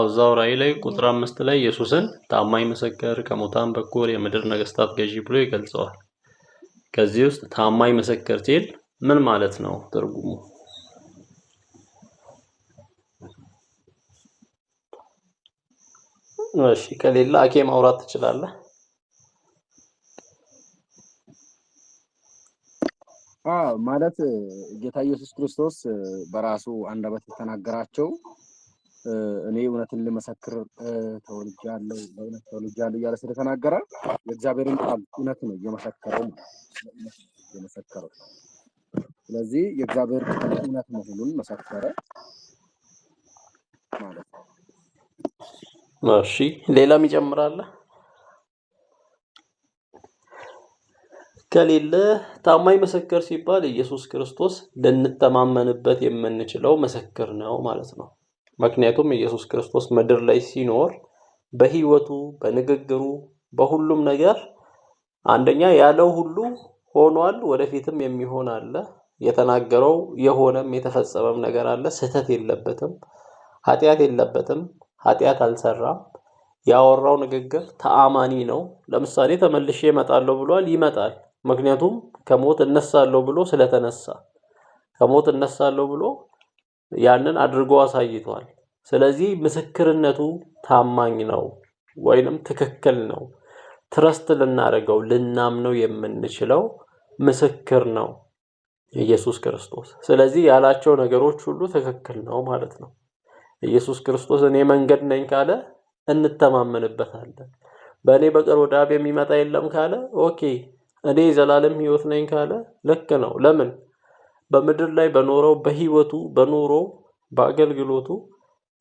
እዛው ራእይ ላይ ቁጥር 5 ላይ ኢየሱስን ታማኝ ምስክር፣ ከሙታን በኩር፣ የምድር ነገስታት ገዢ ብሎ ይገልጸዋል። ከዚህ ውስጥ ታማኝ ምስክር ሲል ምን ማለት ነው ትርጉሙ? እሺ ከሌላ አኬ ማውራት ትችላለህ።
ማለት ጌታ ኢየሱስ ክርስቶስ በራሱ አንደበት የተናገራቸው እኔ እውነትን ልመሰክር ተወልጃለሁ፣ በእውነት ተወልጃለሁ እያለ ስለተናገረ የእግዚአብሔርን ቃል እውነት ነው የመሰከረው። ስለዚህ የእግዚአብሔር ቃል እውነት መሆኑን መሰከረ ማለት ነው።
እሺ ሌላም ይጨምራል? ከሌለ ታማኝ ምስክር ሲባል ኢየሱስ ክርስቶስ ልንተማመንበት የምንችለው ምስክር ነው ማለት ነው። ምክንያቱም ኢየሱስ ክርስቶስ ምድር ላይ ሲኖር በህይወቱ፣ በንግግሩ፣ በሁሉም ነገር አንደኛ ያለው ሁሉ ሆኗል፣ ወደፊትም የሚሆን አለ። የተናገረው የሆነም የተፈጸመም ነገር አለ። ስህተት የለበትም፣ ኃጢአት የለበትም፣ ኃጢአት አልሰራም። ያወራው ንግግር ተአማኒ ነው። ለምሳሌ ተመልሼ እመጣለሁ ብሏል፣ ይመጣል። ምክንያቱም ከሞት እነሳለሁ ብሎ ስለተነሳ፣ ከሞት እነሳለሁ ብሎ ያንን አድርጎ አሳይቷል። ስለዚህ ምስክርነቱ ታማኝ ነው ወይንም ትክክል ነው። ትረስት ልናደርገው ልናምነው የምንችለው ምስክር ነው ኢየሱስ ክርስቶስ። ስለዚህ ያላቸው ነገሮች ሁሉ ትክክል ነው ማለት ነው። ኢየሱስ ክርስቶስ እኔ መንገድ ነኝ ካለ እንተማመንበታለን። በእኔ በቀር ወደ አብ የሚመጣ የለም ካለ ኦኬ፣ እኔ ዘላለም ህይወት ነኝ ካለ ልክ ነው። ለምን? በምድር ላይ በኖረው በህይወቱ በኑሮው በአገልግሎቱ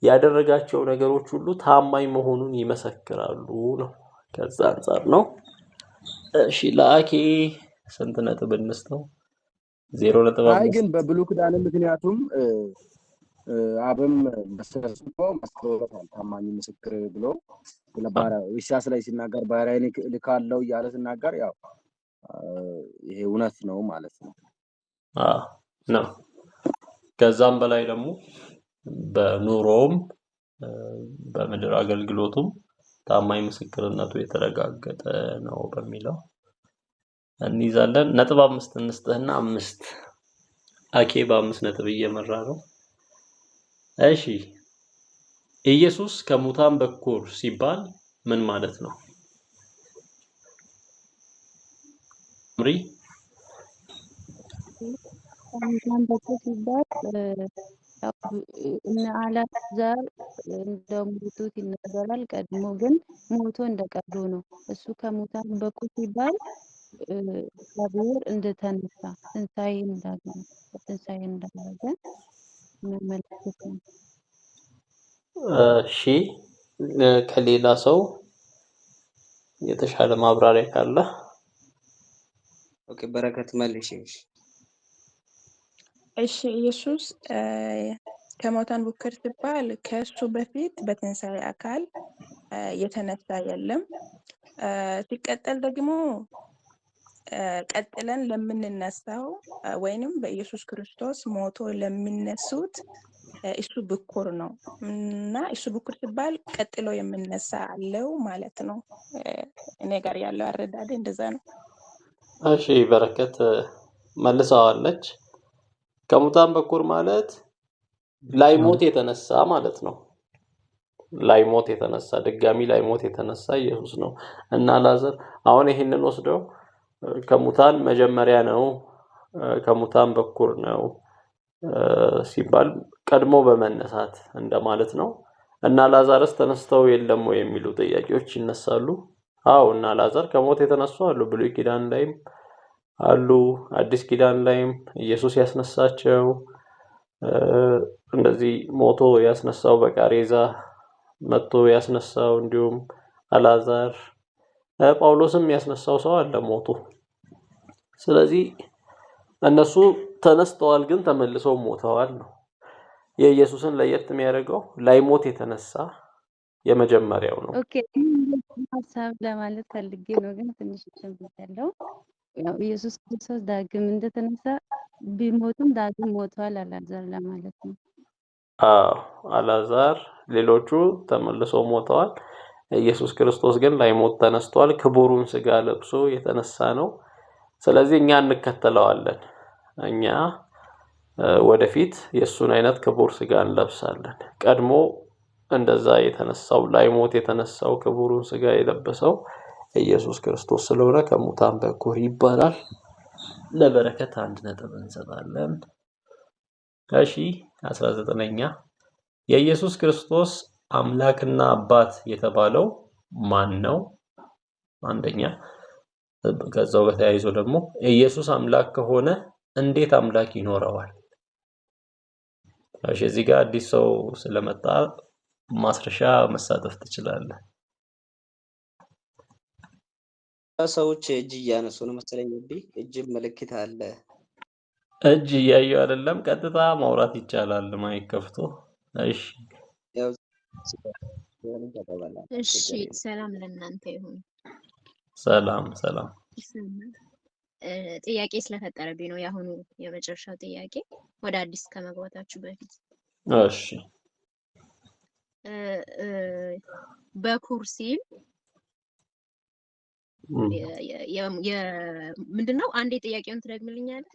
ያደረጋቸው ነገሮች ሁሉ ታማኝ መሆኑን ይመሰክራሉ ነው። ከዛ አንፃር ነው። እሺ ለአኬ ስንት ነጥብ እንስጠው? 0.5።
አይ ግን በብሉይ ኪዳን ምክንያቱም አብም መስክሮታል ታማኝ ምስክር ብሎ ለባሪያው ኢሳያስ ላይ ሲናገር ባሪያዬን ልካለው እያለ ሲናገር ያው ይሄ እውነት ነው ማለት ነው።
ነው። ከዛም በላይ ደግሞ በኑሮም በምድር አገልግሎቱም ታማኝ ምስክርነቱ የተረጋገጠ ነው በሚለው እንይዛለን። 5 እንስጥህና 5 አኬ በ5 ነጥብ እየመራ ነው። እሺ ኢየሱስ ከሙታን በኩር ሲባል ምን ማለት ነው?
ከሙታን በኩር ሲባል ያው እነ አልዓዛር እንደሞቱት ይነገራል። ቀድሞ ግን ሞቶ እንደቀሩ ነው። እሱ ከሙታን በኩር ሲባል እግዚአብሔር እንደተነሳ ትንሣኤ እንዳገኘ ትንሣኤ እንዳደረገ የሚያመለክት ነው።
እሺ ከሌላ ሰው የተሻለ ማብራሪያ ካለ?
ኦኬ በረከት መልሽ።
እሺ ኢየሱስ ከሙታን በኩር ሲባል ከእሱ በፊት በትንሣኤ አካል የተነሳ የለም። ሲቀጠል ደግሞ ቀጥለን ለምንነሳው ወይንም በኢየሱስ ክርስቶስ ሞቶ ለሚነሱት እሱ ብኩር ነው እና እሱ ብኩር ሲባል ቀጥሎ የምነሳ አለው ማለት ነው። እኔ ጋር ያለው አረዳድ እንደዛ ነው።
እሺ በረከት መልሰዋለች። ከሙታን በኩር ማለት ላይሞት የተነሳ ማለት ነው። ላይሞት የተነሳ ድጋሚ ላይሞት የተነሳ ኢየሱስ ነው እና አልዓዛር አሁን ይሄንን ወስደው ከሙታን መጀመሪያ ነው ከሙታን በኩር ነው ሲባል ቀድሞ በመነሳት እንደማለት ነው። እና አልዓዛርስ ተነስተው የለም ወይ የሚሉ ጥያቄዎች ይነሳሉ። አዎ እና አልዓዛር ከሞት የተነሱ አሉ። ብሉይ ኪዳን ላይም አሉ፣ አዲስ ኪዳን ላይም ኢየሱስ ያስነሳቸው እንደዚህ ሞቶ ያስነሳው በቃሬዛ መጥቶ ያስነሳው እንዲሁም አልዓዛር ጳውሎስም ያስነሳው ሰው አለ ሞቶ። ስለዚህ እነሱ ተነስተዋል ግን ተመልሰው ሞተዋል ነው። የኢየሱስን ለየት የሚያደርገው ላይሞት የተነሳ የመጀመሪያው ነው።
ኦኬ ሀሳብ ለማለት ፈልጌ ነው፣ ግን ትንሽ ያለው ያው ኢየሱስ ክርስቶስ ዳግም እንደተነሳ ቢሞቱም ዳግም ሞቷል አልዓዛር ለማለት ነው።
አልዓዛር ሌሎቹ ተመልሰው ሞተዋል። ኢየሱስ ክርስቶስ ግን ላይሞት ተነስቷል። ክቡሩን ስጋ ለብሶ የተነሳ ነው። ስለዚህ እኛ እንከተለዋለን። እኛ ወደፊት የሱን አይነት ክቡር ስጋ እንለብሳለን። ቀድሞ እንደዛ የተነሳው ላይሞት የተነሳው ክቡሩን ስጋ የለበሰው ኢየሱስ ክርስቶስ ስለሆነ ከሙታን በኩር ይባላል። ለበረከት 1 ነጥብ እንሰጣለን። እሺ 19ኛ የኢየሱስ ክርስቶስ አምላክና አባት የተባለው ማን ነው? አንደኛ። ከዛው ጋር ተያይዞ ደግሞ ኢየሱስ አምላክ ከሆነ እንዴት አምላክ ይኖረዋል? እሺ እዚህ ጋር አዲስ ሰው ስለመጣ ማስረሻ መሳተፍ ትችላለህ።
ሰዎች እጅ እያነሱ ነው መሰለኝ። እጅ ምልክት አለ።
እጅ እያየሁ አይደለም፣ ቀጥታ ማውራት ይቻላል ማይክ ከፍቶ። እሺ
ያው
እሺ ሰላም ለእናንተ ይሁን።
ሰላም ሰላም።
ጥያቄ ስለፈጠረብኝ ነው የአሁኑ የመጨረሻው ጥያቄ ወደ አዲስ ከመግባታችሁ በፊት።
እሺ
በኩር ሲል ምንድነው? አንዴ ጥያቄውን ትደግምልኛለህ?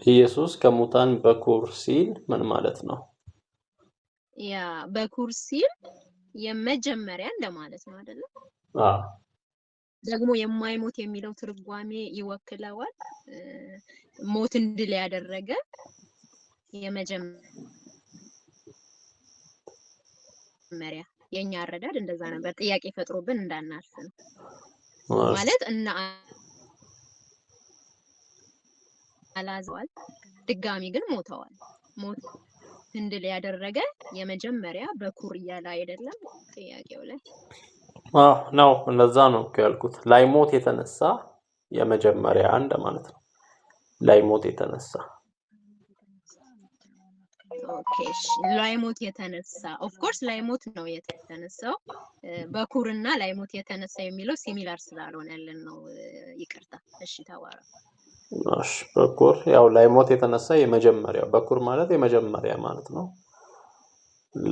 ኢየሱስ ከሙታን በኩር ሲል ምን ማለት ነው?
ያ በኩር ሲል የመጀመሪያ እንደማለት ነው አይደል? ደግሞ የማይሞት የሚለው ትርጓሜ ይወክለዋል። ሞትን ድል ያደረገ የመጀመሪያ የኛ አረዳድ እንደዛ ነበር። ጥያቄ ፈጥሮብን እንዳናልፍ ነው ማለት እና አልዓዛር ድጋሚ ግን ሞተዋል። ሞትን ድል ያደረገ የመጀመሪያ በኩር እያለ አይደለም ጥያቄው ላይ?
ነው እንደዛ ነው ያልኩት። ላይሞት የተነሳ የመጀመሪያ እንደማለት ነው። ላይሞት የተነሳ
ኦኬ ላይሞት የተነሳ ኦፍ ኮርስ ላይሞት ነው የተነሳው። በኩርና ላይሞት የተነሳ የሚለው ሲሚላር ስላልሆነ ያለን ነው። ይቅርታ። እሺ ተዋራ።
እሺ በኩር ያው ላይሞት የተነሳ የመጀመሪያ በኩር ማለት የመጀመሪያ ማለት ነው።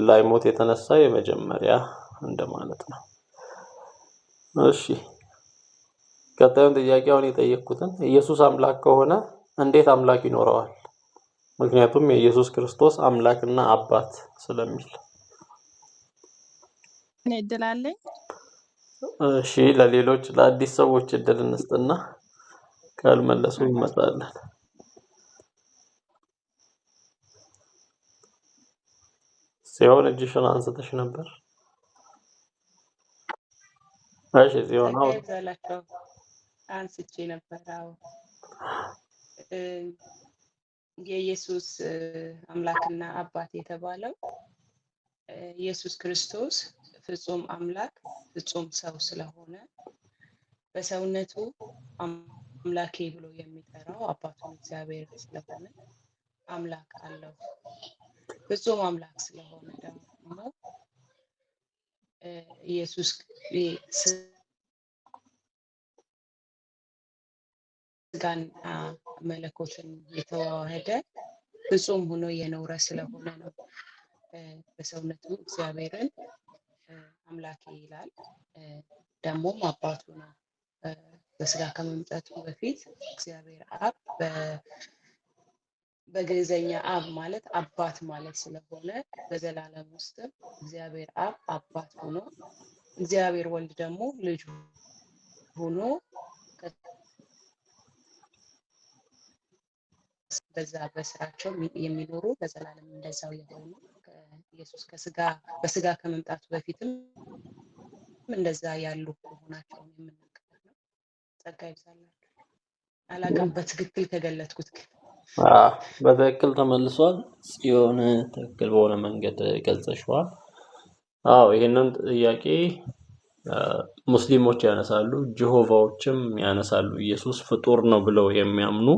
ላይሞት የተነሳ የመጀመሪያ እንደማለት ነው። እሺ ቀጣዩን ጥያቄ አሁን የጠየቅኩትን ኢየሱስ አምላክ ከሆነ እንዴት አምላክ ይኖረዋል? ምክንያቱም የኢየሱስ ክርስቶስ አምላክና አባት ስለሚል።
እኔ እድል አለኝ።
እሺ ለሌሎች ለአዲስ ሰዎች እድል እንስጥና ካልመለሱ እንመጣለን። ጽዮን እጅሽን አንስተሽ ነበር። እሺ ጽዮን
ጸጋ
አሁን
ይብዛላቸው። አንስቼ ነበር። አዎ የኢየሱስ አምላክና አባት የተባለው ኢየሱስ ክርስቶስ ፍጹም አምላክ ፍጹም ሰው ስለሆነ በሰውነቱ አምላኬ ብሎ የሚጠራው አባቱን እግዚአብሔር ስለሆነ አምላክ አለው። ፍጹም አምላክ ስለሆነ ደግሞ ኢየሱስ ስጋን መለኮትን የተዋሃደ ፍጹም ሆኖ የኖረ ስለሆነ ነው በሰውነቱ እግዚአብሔርን አምላኬ ይላል። ደግሞም አባቱ ነው። በስጋ ከመምጣቱ በፊት እግዚአብሔር አብ በግዕዝኛ አብ ማለት አባት ማለት ስለሆነ በዘላለም ውስጥም እግዚአብሔር አብ አባት ሆኖ እግዚአብሔር ወልድ ደግሞ ልጅ ሆኖ በዛ በስራቸው የሚኖሩ በዘላለም እንደዛው የሆኑ ኢየሱስ በስጋ ከመምጣቱ በፊትም እንደዛ ያሉ መሆናቸውን የምናውቅበት ነው። ጸጋ ይብዛላችሁ። አላውቅም በትክክል ከገለጥኩት ግን
በትክክል ተመልሷል። ጽዮን ትክክል በሆነ መንገድ ገልጸሽዋል። አዎ ይሄንን ጥያቄ ሙስሊሞች ያነሳሉ፣ ጀሆቫዎችም ያነሳሉ። ኢየሱስ ፍጡር ነው ብለው የሚያምኑ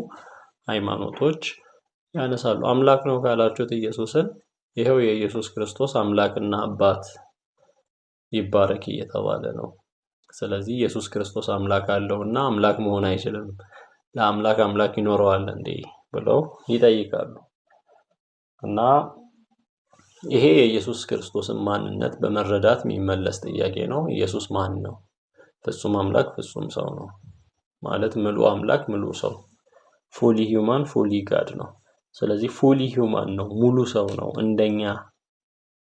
ሃይማኖቶች ያነሳሉ። አምላክ ነው ካላችሁት ኢየሱስን ይሄው የኢየሱስ ክርስቶስ አምላክና አባት ይባረክ እየተባለ ነው። ስለዚህ ኢየሱስ ክርስቶስ አምላክ አለውና አምላክ መሆን አይችልም፣ ለአምላክ አምላክ ይኖረዋል እንዴ ብለው ይጠይቃሉ። እና ይሄ የኢየሱስ ክርስቶስን ማንነት በመረዳት የሚመለስ ጥያቄ ነው። ኢየሱስ ማን ነው? ፍጹም አምላክ ፍጹም ሰው ነው ማለት ምሉ አምላክ ምሉ ሰው፣ ፉሊ ሂውማን ፉሊ ጋድ ነው። ስለዚህ ፉሊ ሂውማን ነው፣ ሙሉ ሰው ነው። እንደኛ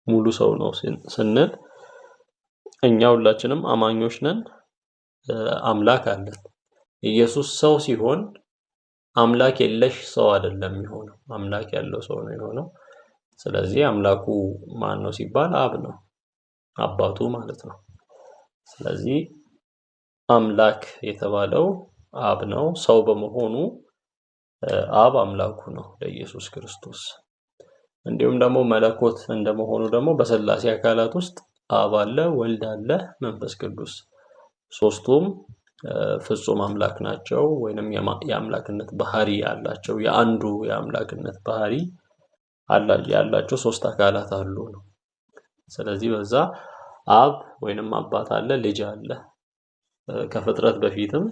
ሙሉ ሰው ነው ስንል እኛ ሁላችንም አማኞች ነን፣ አምላክ አለን። ኢየሱስ ሰው ሲሆን አምላክ የለሽ ሰው አይደለም የሚሆነው፣ አምላክ ያለው ሰው ነው የሆነው። ስለዚህ አምላኩ ማን ነው ሲባል አብ ነው፣ አባቱ ማለት ነው። ስለዚህ አምላክ የተባለው አብ ነው። ሰው በመሆኑ አብ አምላኩ ነው ለኢየሱስ ክርስቶስ። እንዲሁም ደግሞ መለኮት እንደመሆኑ ደግሞ በሥላሴ አካላት ውስጥ አብ አለ፣ ወልድ አለ፣ መንፈስ ቅዱስ ሶስቱም ፍጹም አምላክ ናቸው፣ ወይንም የአምላክነት ባህሪ አላቸው። የአንዱ የአምላክነት ባህሪ ያላቸው ሶስት አካላት አሉ ነው። ስለዚህ በዛ አብ ወይንም አባት አለ፣ ልጅ አለ። ከፍጥረት በፊትም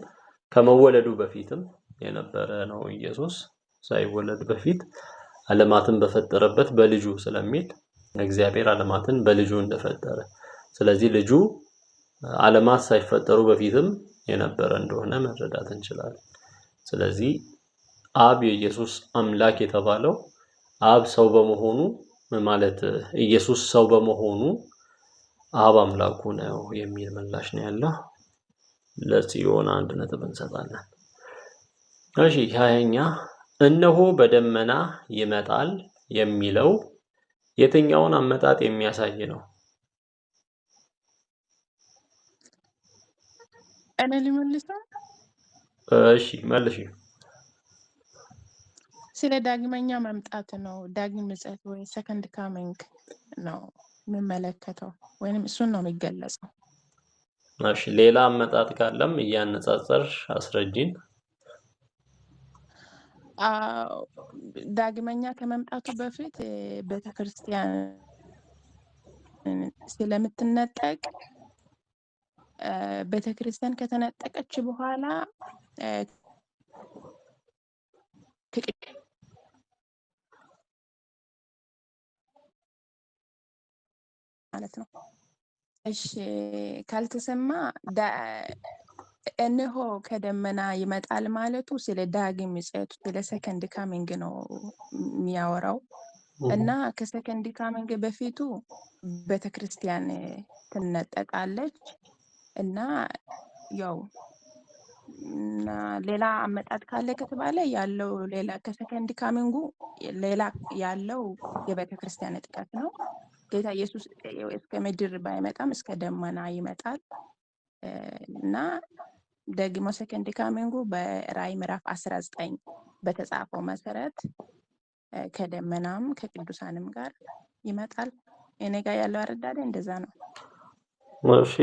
ከመወለዱ በፊትም የነበረ ነው። ኢየሱስ ሳይወለድ በፊት ዓለማትን በፈጠረበት በልጁ ስለሚል እግዚአብሔር ዓለማትን በልጁ እንደፈጠረ፣ ስለዚህ ልጁ ዓለማት ሳይፈጠሩ በፊትም የነበረ እንደሆነ መረዳት እንችላለን። ስለዚህ አብ የኢየሱስ አምላክ የተባለው አብ ሰው በመሆኑ ማለት ኢየሱስ ሰው በመሆኑ አብ አምላኩ ነው የሚል ምላሽ ነው ያለው። ለጽዮን 1 ነጥብ እንሰጣለን። እሺ 20ኛ እነሆ በደመና ይመጣል የሚለው የትኛውን አመጣጥ የሚያሳይ ነው?
እኔ ልመልሰው።
እሺ መልሺ።
ስለ ዳግመኛ መምጣት ነው። ዳግም ምጽአት ወይ ሰከንድ ካሚንግ ነው የሚመለከተው፣ ወይንም እሱን ነው የሚገለጸው።
እሺ ሌላ አመጣጥ ካለም እያነጻጸርሽ አስረጂን።
ዳግመኛ ከመምጣቱ በፊት ቤተክርስቲያን ስለምትነጠቅ ቤተክርስቲያን ከተነጠቀች በኋላ ማለት ነው። እሺ ካልተሰማ እነሆ ከደመና ይመጣል ማለቱ ስለ ዳግም ምጽአቱ ስለ ሰከንድ ካሚንግ ነው የሚያወራው። እና ከሰከንድ ካሚንግ በፊቱ ቤተክርስቲያን ትነጠቃለች እና ያው እና ሌላ አመጣጥ ካለ ከተባለ ያለው ሌላ ከሰከንድ ካሚንጉ ሌላ ያለው የቤተክርስቲያን ንጥቀት ነው። ጌታ ኢየሱስ እስከ ምድር ባይመጣም እስከ ደመና ይመጣል እና ደግሞ ሰከንድ ካሚንጉ በራእይ ምዕራፍ 19 በተጻፈው መሰረት ከደመናም ከቅዱሳንም ጋር ይመጣል። እኔ ጋር ያለው አረዳድ እንደዛ ነው።
እሺ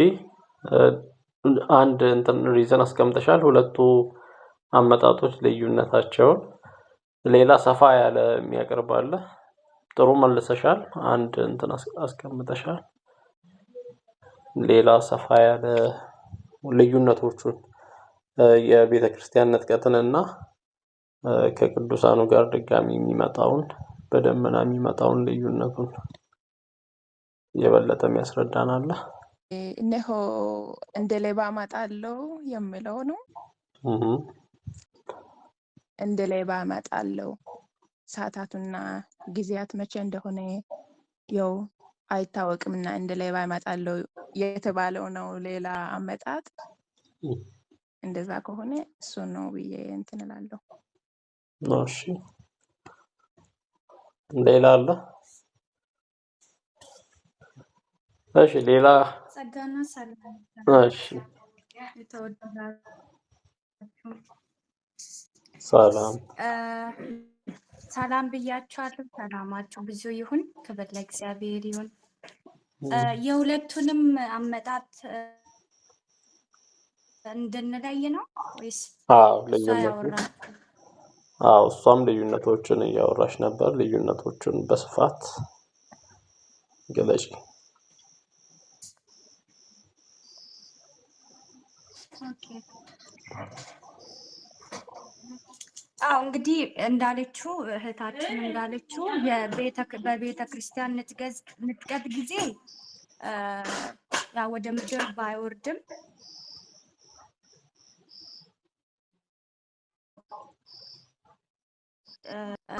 አንድ እንትን ሪዝን አስቀምጠሻል። ሁለቱ አመጣጦች ልዩነታቸውን ሌላ ሰፋ ያለ የሚያቀርባለ ጥሩ መልሰሻል። አንድ እንትን አስቀምጠሻል። ሌላ ሰፋ ያለ ልዩነቶቹን የቤተ ክርስቲያን ንጥቀትንና ከቅዱሳኑ ጋር ድጋሚ የሚመጣውን በደመና የሚመጣውን ልዩነቱን የበለጠ የሚያስረዳናል።
እነሆ እንደ ሌባ እመጣለሁ የሚለው ነው። እንደ ሌባ እመጣለሁ ሰዓታቱና ጊዜያት መቼ እንደሆነ ያው አይታወቅምና እንደ ሌባ እመጣለሁ የተባለው ነው። ሌላ አመጣጥ እንደዛ ከሆነ እሱ ነው ብዬ እንትን እላለሁ።
እሺ ሌላ አለ? እሺ ሌላ
ጸጋና ሰላም።
እሺ
የተወደዳችሁ
ሰላም
ሰላም ብያችኋለሁ። ሰላማችሁ ብዙ ይሁን። ክብር ለእግዚአብሔር ይሁን። የሁለቱንም አመጣጥ እንድንለይ ነው ወይስ?
እሷም ልዩነቶችን እያወራሽ ነበር። ልዩነቶችን በስፋት ገለጪ።
እንግዲህ እንዳለችው እህታችን እንዳለችው በቤተ ክርስቲያን ንጥቀት ጊዜ ያ ወደ ምድር ባይወርድም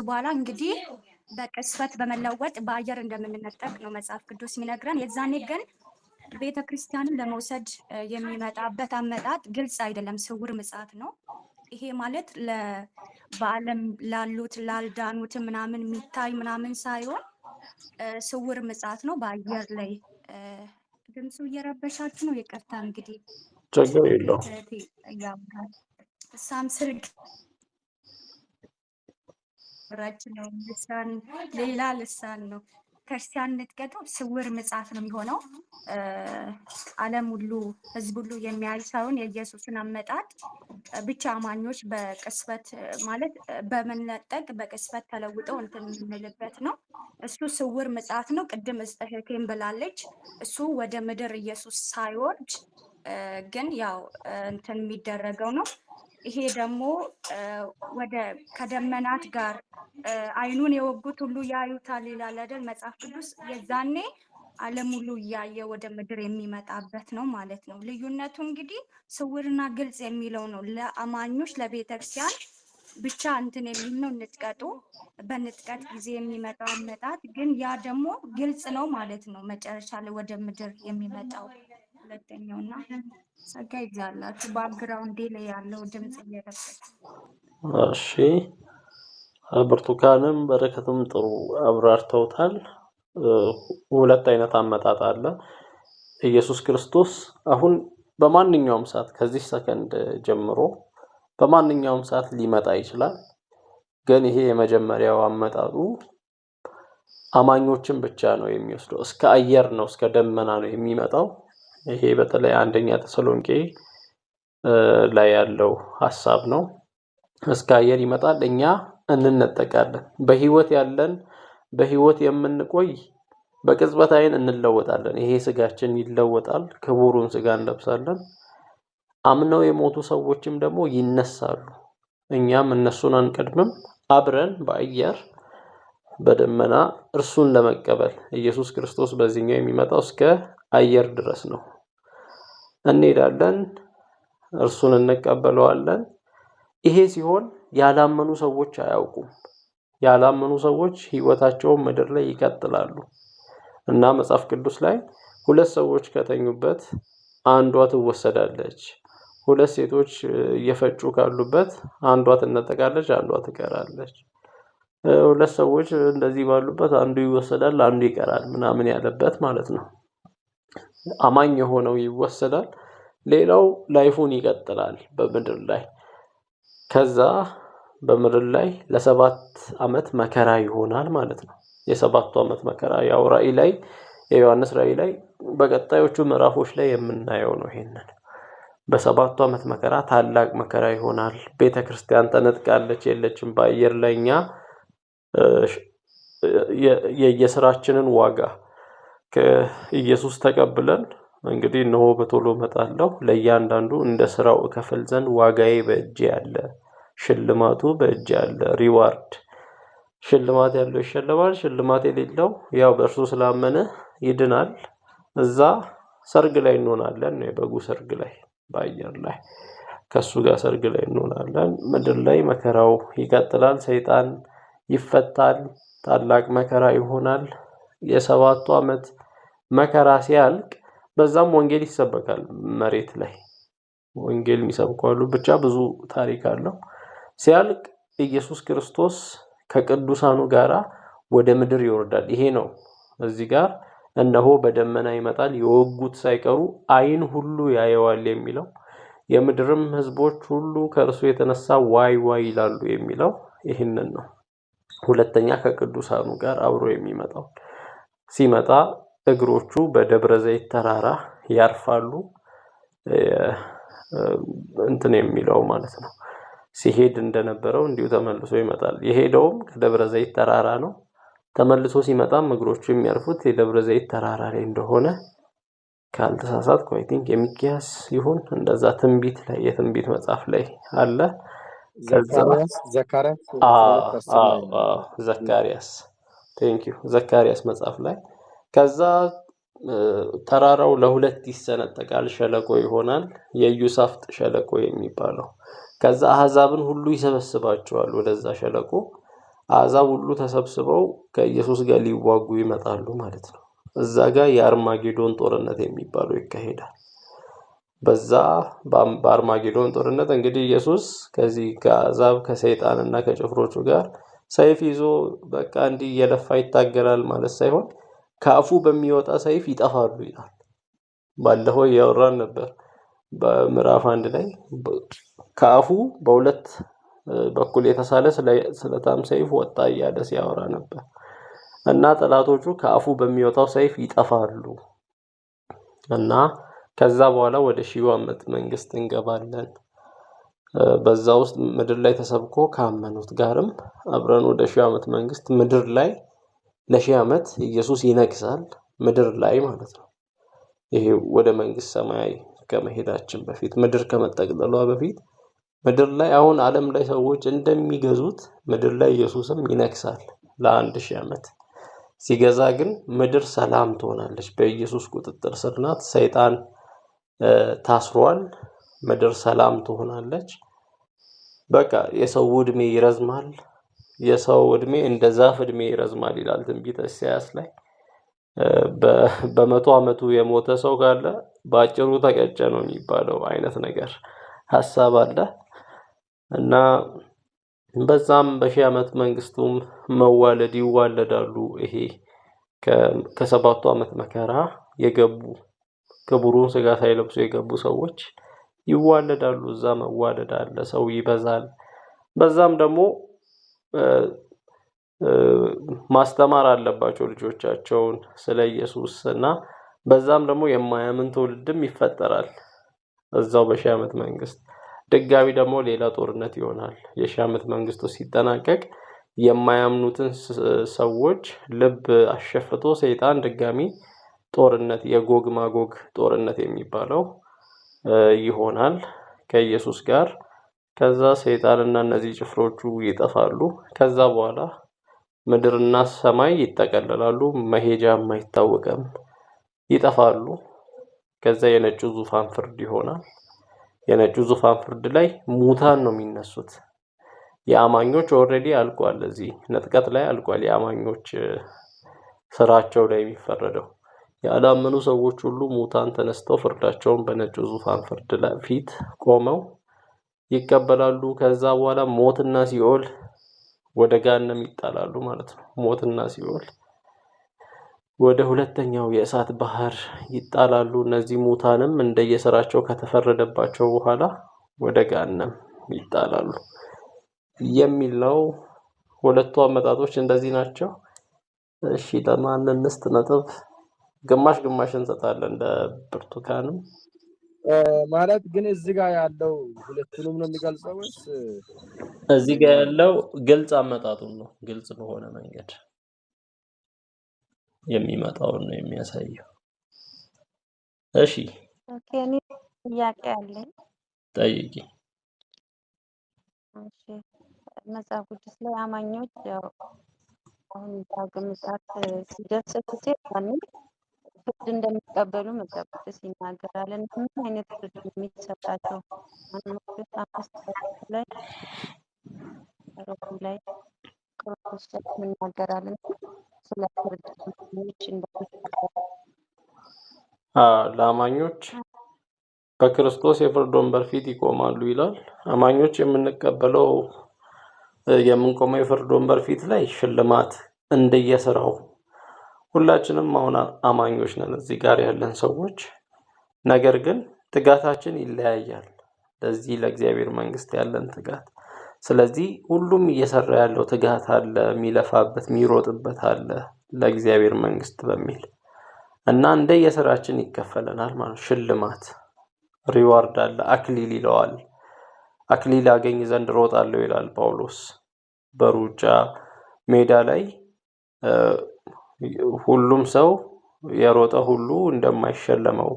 በኋላ እንግዲህ በቅስፈት በመለወጥ በአየር እንደምንነጠቅ ነው መጽሐፍ ቅዱስ የሚነግረን። የዛኔ ግን ቤተ ክርስቲያንን ለመውሰድ የሚመጣበት አመጣጥ ግልጽ አይደለም፣ ስውር ምጽአት ነው። ይሄ ማለት በዓለም ላሉት ላልዳኑት ምናምን የሚታይ ምናምን ሳይሆን ስውር ምጽአት ነው። በአየር ላይ ድምፁ እየረበሻችሁ ነው፣ ይቅርታ። እንግዲህ
ችግር የለውም።
እሷም ስልክ ነው፣ ልሳን ሌላ ልሳን ነው። ክርስቲያን ንጥቀቱ ስውር ምጽአት ነው የሚሆነው። ዓለም ሁሉ ህዝብ ሁሉ የሚያይ ሳይሆን የኢየሱስን አመጣጥ ብቻ አማኞች በቅስፈት ማለት በመነጠቅ በቅስፈት ተለውጠው እንትን የምንልበት ነው። እሱ ስውር ምጽአት ነው። ቅድም እህቴም ብላለች፣ እሱ ወደ ምድር ኢየሱስ ሳይወርድ ግን ያው እንትን የሚደረገው ነው። ይሄ ደግሞ ወደ ከደመናት ጋር አይኑን የወጉት ሁሉ ያዩታል ይላል አይደል መጽሐፍ ቅዱስ። የዛኔ ዓለም ሁሉ እያየ ወደ ምድር የሚመጣበት ነው ማለት ነው። ልዩነቱ እንግዲህ ስውርና ግልጽ የሚለው ነው። ለአማኞች ለቤተክርስቲያን ብቻ እንትን የሚል ነው ንጥቀቱ። በንጥቀት ጊዜ የሚመጣው አመጣጥ ግን ያ ደግሞ ግልጽ ነው ማለት ነው። መጨረሻ ላይ ወደ ምድር የሚመጣው ሁለተኛውና ጸጋ ይብዛላችሁ። ባክግራውንዴ ላይ ያለው ድምጽ እየረበሸ።
እሺ ብርቱካንም በረከትም ጥሩ አብራርተውታል። ሁለት አይነት አመጣጥ አለ። ኢየሱስ ክርስቶስ አሁን በማንኛውም ሰዓት ከዚህ ሰከንድ ጀምሮ በማንኛውም ሰዓት ሊመጣ ይችላል። ግን ይሄ የመጀመሪያው አመጣጡ አማኞችን ብቻ ነው የሚወስደው። እስከ አየር ነው፣ እስከ ደመና ነው የሚመጣው። ይሄ በተለይ አንደኛ ተሰሎንቄ ላይ ያለው ሐሳብ ነው። እስከ አየር ይመጣል፣ እኛ እንነጠቃለን። በህይወት ያለን በህይወት የምንቆይ በቅጽበት አይን እንለወጣለን። ይሄ ስጋችን ይለወጣል፣ ክቡሩን ስጋ እንለብሳለን። አምነው የሞቱ ሰዎችም ደግሞ ይነሳሉ። እኛም እነሱን አንቀድምም፣ አብረን በአየር በደመና እርሱን ለመቀበል ኢየሱስ ክርስቶስ በዚህኛው የሚመጣው እስከ አየር ድረስ ነው። እንሄዳለን፣ እርሱን እንቀበለዋለን። ይሄ ሲሆን ያላመኑ ሰዎች አያውቁም። ያላመኑ ሰዎች ህይወታቸውን ምድር ላይ ይቀጥላሉ እና መጽሐፍ ቅዱስ ላይ ሁለት ሰዎች ከተኙበት አንዷ ትወሰዳለች፣ ሁለት ሴቶች እየፈጩ ካሉበት አንዷ ትነጠቃለች፣ አንዷ ትቀራለች። ሁለት ሰዎች እንደዚህ ባሉበት አንዱ ይወሰዳል አንዱ ይቀራል ምናምን ያለበት ማለት ነው። አማኝ የሆነው ይወሰዳል፣ ሌላው ላይፉን ይቀጥላል በምድር ላይ። ከዛ በምድር ላይ ለ7 ዓመት መከራ ይሆናል ማለት ነው። የ7 ዓመት መከራ ያው ራእይ ላይ የዮሐንስ ራእይ ላይ በቀጣዮቹ ምዕራፎች ላይ የምናየው ነው። ይሄንን በ7 ዓመት መከራ ታላቅ መከራ ይሆናል። ቤተክርስቲያን ተነጥቃለች የለችም በአየር ላይ እኛ የየስራችንን ዋጋ ከኢየሱስ ተቀብለን እንግዲህ እነሆ በቶሎ እመጣለሁ ለእያንዳንዱ እንደ ስራው እከፍል ዘንድ ዋጋዬ በእጄ ያለ፣ ሽልማቱ በእጄ ያለ፣ ሪዋርድ ሽልማት ያለው ይሸለማል፣ ሽልማት የሌለው ያው በእርሱ ስላመነ ይድናል። እዛ ሰርግ ላይ እንሆናለን ነው የበጉ ሰርግ ላይ በአየር ላይ ከሱ ጋር ሰርግ ላይ እንሆናለን። ምድር ላይ መከራው ይቀጥላል፣ ሰይጣን ይፈታል፣ ታላቅ መከራ ይሆናል። የ7 ዓመት መከራ ሲያልቅ በዛም ወንጌል ይሰበካል። መሬት ላይ ወንጌል የሚሰብኩ አሉ። ብቻ ብዙ ታሪክ አለው። ሲያልቅ ኢየሱስ ክርስቶስ ከቅዱሳኑ ጋራ ወደ ምድር ይወርዳል። ይሄ ነው እዚህ ጋር እነሆ በደመና ይመጣል የወጉት ሳይቀሩ ዓይን ሁሉ ያየዋል የሚለው፣ የምድርም ህዝቦች ሁሉ ከእርሱ የተነሳ ዋይ ዋይ ይላሉ የሚለው ይህንን ነው። ሁለተኛ ከቅዱሳኑ ጋር አብሮ የሚመጣው ሲመጣ እግሮቹ በደብረ ዘይት ተራራ ያርፋሉ። እንትን የሚለው ማለት ነው ሲሄድ እንደነበረው እንዲሁ ተመልሶ ይመጣል። የሄደውም ከደብረ ዘይት ተራራ ነው። ተመልሶ ሲመጣም እግሮቹ የሚያርፉት የደብረ ዘይት ተራራ ላይ እንደሆነ ካልተሳሳትኩ አይ ቲንክ የሚኪያስ ይሁን እንደዛ ትንቢት ላይ የትንቢት መጽሐፍ ላይ አለ። ዘካርያስ ቴንክ ዩ ዘካርያስ መጽሐፍ ላይ ከዛ ተራራው ለሁለት ይሰነጠቃል፣ ሸለቆ ይሆናል፣ የኢዮሳፍጥ ሸለቆ የሚባለው። ከዛ አሕዛብን ሁሉ ይሰበስባቸዋል ወደዛ ሸለቆ። አሕዛብ ሁሉ ተሰብስበው ከኢየሱስ ጋር ሊዋጉ ይመጣሉ ማለት ነው። እዛ ጋር የአርማጌዶን ጦርነት የሚባለው ይካሄዳል። በዛ በአርማጌዶን ጦርነት እንግዲህ ኢየሱስ ከዚህ ከአሕዛብ ከሰይጣንና ከጭፍሮቹ ጋር ሰይፍ ይዞ በቃ እንዲህ እየለፋ ይታገላል ማለት ሳይሆን ከአፉ በሚወጣ ሰይፍ ይጠፋሉ ይላል። ባለፈው ያወራን ነበር በምዕራፍ 1 ላይ ከአፉ በሁለት በኩል የተሳለ ስለታም ሰይፍ ወጣ እያለ ሲያወራ ነበር። እና ጠላቶቹ ከአፉ በሚወጣው ሰይፍ ይጠፋሉ እና ከዛ በኋላ ወደ 1000 ዓመት መንግስት እንገባለን። በዛ ውስጥ ምድር ላይ ተሰብኮ ካመኑት ጋርም አብረን ወደ 1000 ዓመት መንግስት ምድር ላይ ለ1000 ዓመት ኢየሱስ ይነግሳል ምድር ላይ ማለት ነው። ይሄ ወደ መንግስት ሰማይ ከመሄዳችን በፊት ምድር ከመጠቅለሏ በፊት ምድር ላይ አሁን ዓለም ላይ ሰዎች እንደሚገዙት ምድር ላይ ኢየሱስም ይነግሳል ለ1000 ዓመት። ሲገዛ ግን ምድር ሰላም ትሆናለች፣ በኢየሱስ ቁጥጥር ስር ናት። ሰይጣን ታስሯል፣ ምድር ሰላም ትሆናለች። በቃ የሰው እድሜ ይረዝማል፣ የሰው እድሜ እንደ ዛፍ እድሜ ይረዝማል ይላል ትንቢተ ኢሳይያስ ላይ። በ100 ዓመቱ የሞተ ሰው ካለ በአጭሩ ተቀጨ ነው የሚባለው አይነት ነገር ሐሳብ አለ እና በዛም በ1000 ዓመት መንግስቱም መዋለድ ይዋለዳሉ። ይሄ ከ7 ዓመት መከራ የገቡ ክቡሩን ስጋ ሳይለብሱ የገቡ ሰዎች ይዋለዳሉ። እዛ መዋለድ አለ፣ ሰው ይበዛል። በዛም ደግሞ ማስተማር አለባቸው ልጆቻቸውን ስለ ኢየሱስ እና በዛም ደግሞ የማያምን ትውልድም ይፈጠራል። እዛው በ1000 ዓመት መንግስት ድጋሚ ደግሞ ሌላ ጦርነት ይሆናል። የ1000 ዓመት መንግስቱ ሲጠናቀቅ የማያምኑትን ሰዎች ልብ አሸፍቶ ሰይጣን ድጋሚ ጦርነት የጎግ ማጎግ ጦርነት የሚባለው ይሆናል ከኢየሱስ ጋር። ከዛ ሰይጣንና እነዚህ ጭፍሮቹ ይጠፋሉ። ከዛ በኋላ ምድርና ሰማይ ይጠቀለላሉ፣ መሄጃም አይታወቅም፣ ይጠፋሉ። ከዛ የነጩ ዙፋን ፍርድ ይሆናል። የነጩ ዙፋን ፍርድ ላይ ሙታን ነው የሚነሱት። የአማኞች ኦልሬዲ አልቋል፣ እዚህ ነጥቀት ላይ አልቋል። የአማኞች ስራቸው ላይ የሚፈረደው ያላመኑ ሰዎች ሁሉ ሙታን ተነስተው ፍርዳቸውን በነጩ ዙፋን ፍርድ ላይ ፊት ቆመው ይቀበላሉ። ከዛ በኋላ ሞትና ሲኦል ወደ ገሃነም ይጣላሉ ማለት ነው። ሞትና ሲኦል ወደ ሁለተኛው የእሳት ባህር ይጣላሉ። እነዚህ ሙታንም እንደየስራቸው ከተፈረደባቸው በኋላ ወደ ገሃነም ይጣላሉ የሚል ነው። ሁለቱ አመጣጦች እንደዚህ ናቸው። እሺ ለማን እንስጥ ነጥብ? ግማሽ ግማሽ እንሰጣለን እንደ ብርቱካንም
ማለት ግን እዚህ ጋር ያለው ሁለቱንም ነው የሚገልጸው ወይስ
እዚህ ጋር ያለው ግልጽ አመጣጡን ነው። ግልጽ በሆነ መንገድ የሚመጣውን ነው የሚያሳየው። እሺ
ኦኬ፣ እኔ ጥያቄ አለኝ።
ጠይቂ።
እሺ፣ መጽሐፍ ቅዱስ ላይ አማኞች ያው አሁን ዳግም ምጽአት ሲደርስ ጊዜ ያንን ፍርድ እንደሚቀበሉ መጽሐፍ ቅዱስ ይናገራል። እና ምን አይነት ፍርድ ነው የሚሰጣቸው? ማቴዎስ 5 ላይ ሮም ላይ ክርስቶስ ይናገራል እና ስለ ፍርድ አማኞች እንደሚቀበሉ
ለአማኞች በክርስቶስ የፍርድ ወንበር ፊት ይቆማሉ ይላል። አማኞች የምንቆመው የፍርድ ወንበር ፊት ላይ ሽልማት እንደየስራው ሁላችንም አሁን አማኞች ነን እዚህ ጋር ያለን ሰዎች። ነገር ግን ትጋታችን ይለያያል። ለዚህ ለእግዚአብሔር መንግስት ያለን ትጋት። ስለዚህ ሁሉም እየሰራ ያለው ትጋት አለ፣ የሚለፋበት የሚሮጥበት አለ ለእግዚአብሔር መንግስት በሚል እና እንደየስራችን ይከፈለናል ማለት ሽልማት ሪዋርድ አለ። አክሊል ይለዋል። አክሊል አገኝ ዘንድ ሮጣለሁ ይላል ጳውሎስ። በሩጫ ሜዳ ላይ ሁሉም ሰው የሮጠ ሁሉ እንደማይሸለመው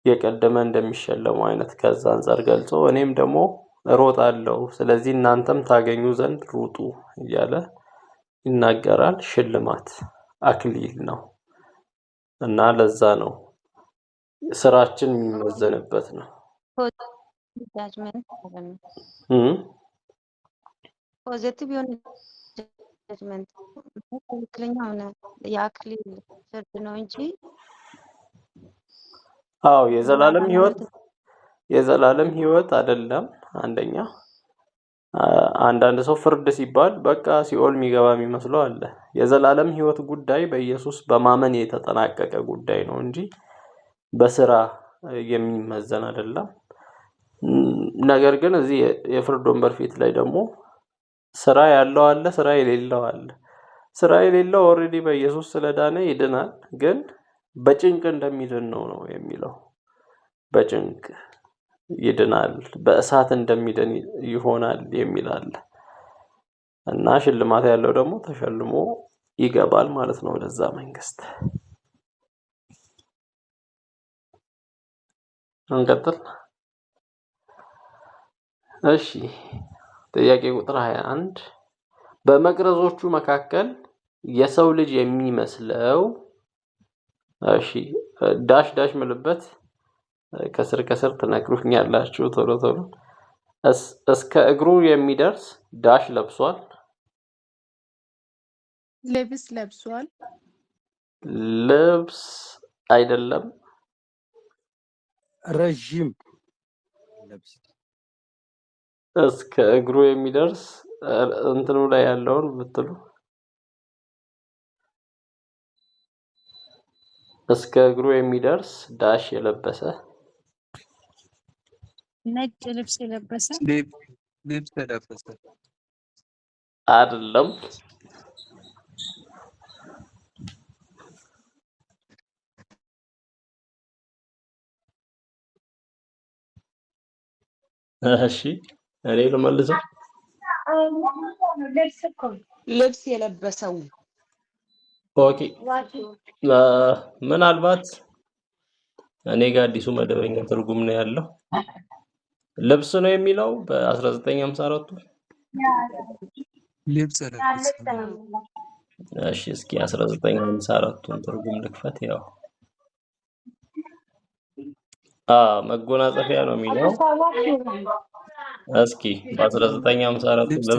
የቀደመ እንደሚሸለመው አይነት ከዛ አንፃር ገልጾ እኔም ደግሞ እሮጣለሁ ስለዚህ እናንተም ታገኙ ዘንድ ሩጡ እያለ ይናገራል። ሽልማት አክሊል ነው እና ለዛ ነው ስራችን የሚመዘንበት ነው።
ጃጅመንት ፖዚቲቭ የሆነ ጃጅመንት ትክክለኛ ሆነ የአክሊል ፍርድ ነው እንጂ
አዎ የዘላለም ህይወት አይደለም። አንደኛ አንዳንድ ሰው ፍርድ ሲባል በቃ ሲኦል የሚገባ የሚመስለው አለ። የዘላለም ህይወት ጉዳይ በኢየሱስ በማመን የተጠናቀቀ ጉዳይ ነው እንጂ በስራ የሚመዘን አይደለም። ነገር ግን እዚህ የፍርድ ወንበር ፊት ላይ ደግሞ ስራ ያለው አለ፣ ስራ የሌለው አለ። ስራ የሌለው ኦሬዲ በኢየሱስ ስለዳነ ይድናል፣ ግን በጭንቅ እንደሚድን ነው የሚለው። በጭንቅ ይድናል፣ በእሳት እንደሚድን ይሆናል የሚል አለ እና ሽልማት ያለው ደግሞ ተሸልሞ ይገባል ማለት ነው ወደዛ መንግስት። እንቀጥል። እሺ ጥያቄ ቁጥር 21 በመቅረዞቹ መካከል የሰው ልጅ የሚመስለው እሺ ዳሽ ዳሽ ምልበት ከስር ትነግሩኛላችሁ ቶሎ ቶሎ። እስከ እግሩ የሚደርስ ዳሽ ለብሷል።
ልብስ ለብሷል።
ልብስ አይደለም።
ረጅም ልብስ
እስከ እግሩ የሚደርስ እንትኑ ላይ ያለውን ብትሉ እስከ እግሩ የሚደርስ ዳሽ የለበሰ
ነጭ ልብስ የለበሰ
ልብስ የለበሰ
አይደለም። እሺ እኔ ልመልሰው።
ልብስ የለበሰው
ኦኬ ምናልባት እኔ ጋር አዲሱ መደበኛ ትርጉም ነው ያለው። ልብስ ነው የሚለው በ1954
ልብስ የለበሰ።
እሺ እስኪ 1954ን ትርጉም ልክፈት። ያው መጎናጸፊያ ነው የሚለው። እስኪ በ1954 ልብስ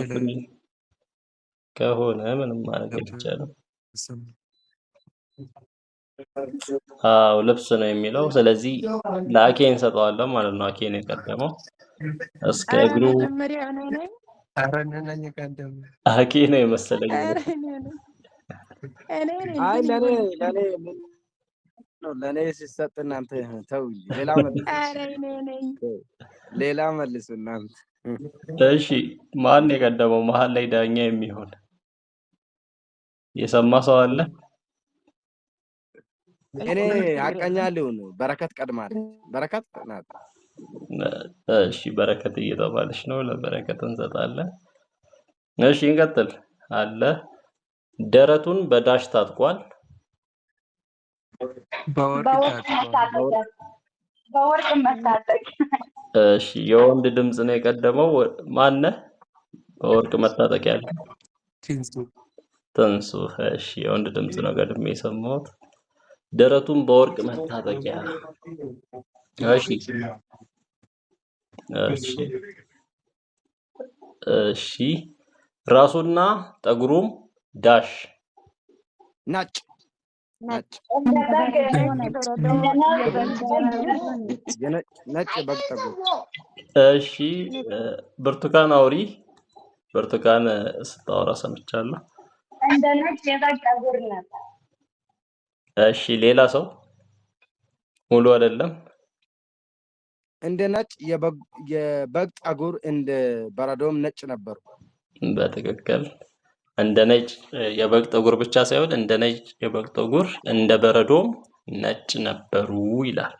ከሆነ ምንም ማድረግ አይቻልም። ልብስ ነው የሚለው። ስለዚህ ለአኬ እንሰጠዋለን ማለት ነው። አኬ ነው የቀደመው። እስከ እግሩ
ኧረ እኔ ነኝ የቀደመው።
አኬ ነው የመሰለኝ።
ኧረ እኔ ነኝ
አይ ለኔ
ብሉ።
ምን ነው ለኔ ሲሰጥ እናንተ ተው እንጂ ሌላ መልሱ።
ኧረ እኔ ነኝ።
ሌላ መልሱ እናንተ።
እሺ ማን የቀደመው መሀል ላይ ዳኛ የሚሆን የሰማ ሰው አለ?
እኔ ሀቀኛ ልሁን። በረከት ቀድማለች። በረከት ናት።
እሺ በረከት እየተባለች ነው። ለበረከት እንሰጣለን። እሺ እንቀጥል። አለ ደረቱን በዳሽ ታጥቋል።
በወርቅ ታጥቋል።
በወርቅ መታጠቅ።
እሺ የወንድ ድምጽ ነው የቀደመው። ማነ በወርቅ መታጠቅ ያለ?
ትንሱ
ትንሱ። እሺ የወንድ ድምጽ ነው ቀድሜ የሰማሁት። ደረቱን በወርቅ መታጠቂያ። እሺ እሺ እሺ ራሱና ጠጉሩም ዳሽ
ነጭ ነጭ ነጭ በግ ጠጉር።
እሺ ብርቱካን አውሪ። ብርቱካን ስታወራ ሰምቻለሁ።
እንደ ነጭ የበግ ጠጉር ነበር።
እሺ ሌላ ሰው ሙሉ አይደለም።
እንደ ነጭ የበግ ጠጉር እንደ በረዶም ነጭ ነበሩ።
በትክክል እንደ ነጭ የበግ ጠጉር ብቻ ሳይሆን እንደ ነጭ የበግ ጠጉር እንደ በረዶም ነጭ ነበሩ ይላል።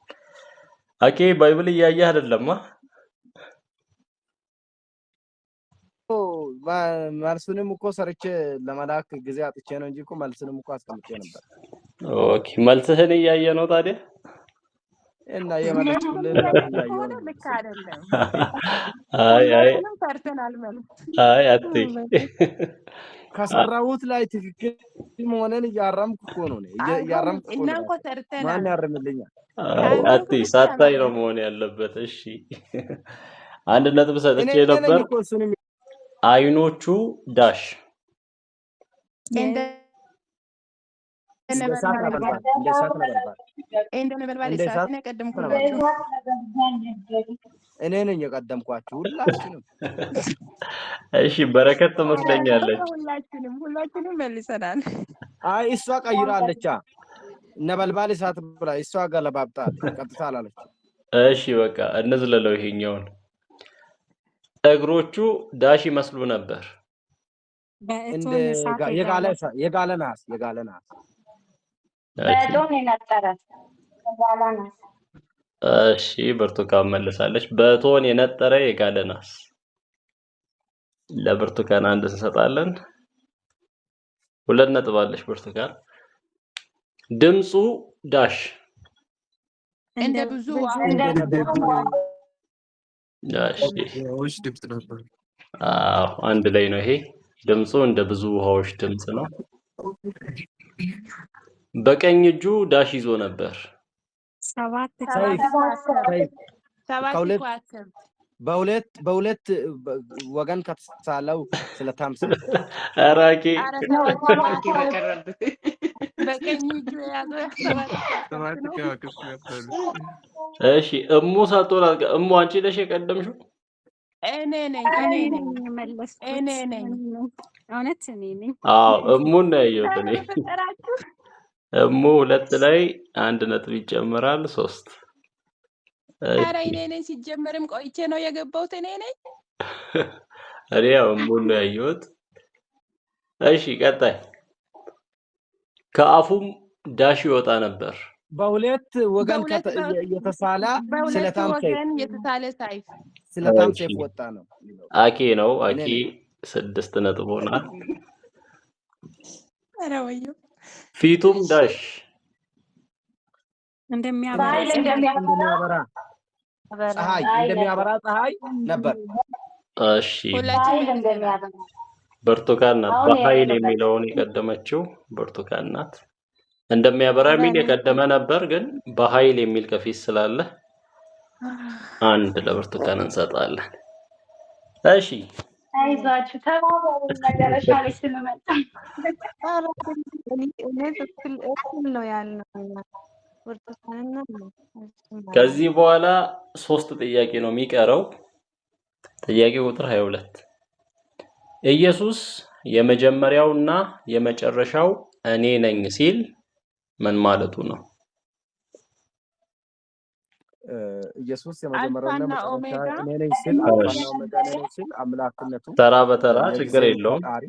አኬ ባይብል እያየህ አይደለማ?
መልሱንም እኮ ሰርቼ ለመላክ ጊዜ አጥቼ ነው እንጂ እኮ መልሱንም እኮ አስቀምጬ ነበር።
ኦኬ መልስህን እያየ ነው ታዲያ
እና የመለስኩልህ እያየሁ ነው።
ልክ አይደለም።
አይ
ሰርተናል መልስ።
አይ አትይ
ከሰራሁት ላይ ትክክል መሆንን እያረምኩ እኮ ነው። እያረምኩ እኮ
እና
ነው።
እኮ ሰርተናል።
ማን ያርምልኛል?
አትይ ሳታይ ነው መሆን ያለበት። እሺ አንድ ነጥብ ሰጥቼ ነበር። አይኖቹ ዳሽ
እንደ
እኔ ነኝ የቀደምኳችሁ ሁላችንም።
እሺ በረከት ትመስለኛለች።
ሁላችንም መልሰናል።
አይ እሷ ቀይራለች። ነበልባል እሳት ብላ እሷ ገለባብጣ ቀጥታ አላለች።
እሺ በቃ እንዝለለው ይሄኛውን። እግሮቹ ዳሽ ይመስሉ ነበር።
እንደ የጋለ ናስ
በእቶን የነጠረ የጋለ ናስ።
እሺ ብርቱካን መልሳለች። በእቶን የነጠረ የጋለ ናስ። ለብርቱካን አንድ እንሰጣለን። 2 ነጥብ አለሽ ብርቱካን። ድምፁ ዳሽ
እንደ ብዙ
ውሃዎች ድምፅ ነበር።
አዎ አንድ ላይ ነው ይሄ። ድምፁ እንደ ብዙ ውሃዎች ድምፅ ነው። በቀኝ እጁ ዳሽ ይዞ ነበር።
በሁለት ወገን ከተሳለው ስለታም
አራቂ
በቀኝ እጁ የያዘው
እሺ እሙ ሳትሆን እሙ አንቺ ነሽ የቀደምሽው?
እኔ ነኝ እውነት እኔ ነኝ።
አዎ እሙን ነው ያየሁት እኔ። እሙ 2 ላይ 1 ነጥብ ይጨምራል 3።
ኧረ እኔ ነኝ ሲጀመርም ቆይቼ ነው የገባሁት እኔ ነኝ።
እኔ ያው እሙን ነው ያየሁት። እሺ ቀጣይ። ከአፉም ዳሽ ይወጣ ነበር።
በሁለት ወገን የተሳለ ስለታም
ሰይፍ
ስለታም ሰይፍ ወጣ ነው።
አኬ ነው አኬ 6 ነጥብ ሆናል።
ኧረ ወዮ
ፊቱም ዳሽ
እንደሚያበራ ፀሐይ ነበር።
እሺ ብርቱካን ናት በኃይል የሚለውን የቀደመችው ብርቱካን ናት። እንደሚያበራ የሚል የቀደመ ነበር ግን በኃይል የሚል ከፊት ስላለ 1 ለብርቱካን እንሰጣለን። እሺ
አይዟችሁ ተባባሉ። መጨረሻ ላይ ስንመጣ
ነው ያልነው።
ከዚህ በኋላ 3 ጥያቄ ነው የሚቀረው። ጥያቄ ቁጥር 22 ኢየሱስ የመጀመሪያውና የመጨረሻው እኔ ነኝ ሲል ምን ማለቱ ነው?
ኢየሱስ የመጀመሪያውና
አልፋና
መጨረሻ
ኦሜጋ
እኔ ነኝ ሲል አልፋና ኦሜጋ እኔ ነኝ ሲል አምላክነቱ
ተራ በተራ ችግር
የጊዜው
የለውም።
ፈጣሪ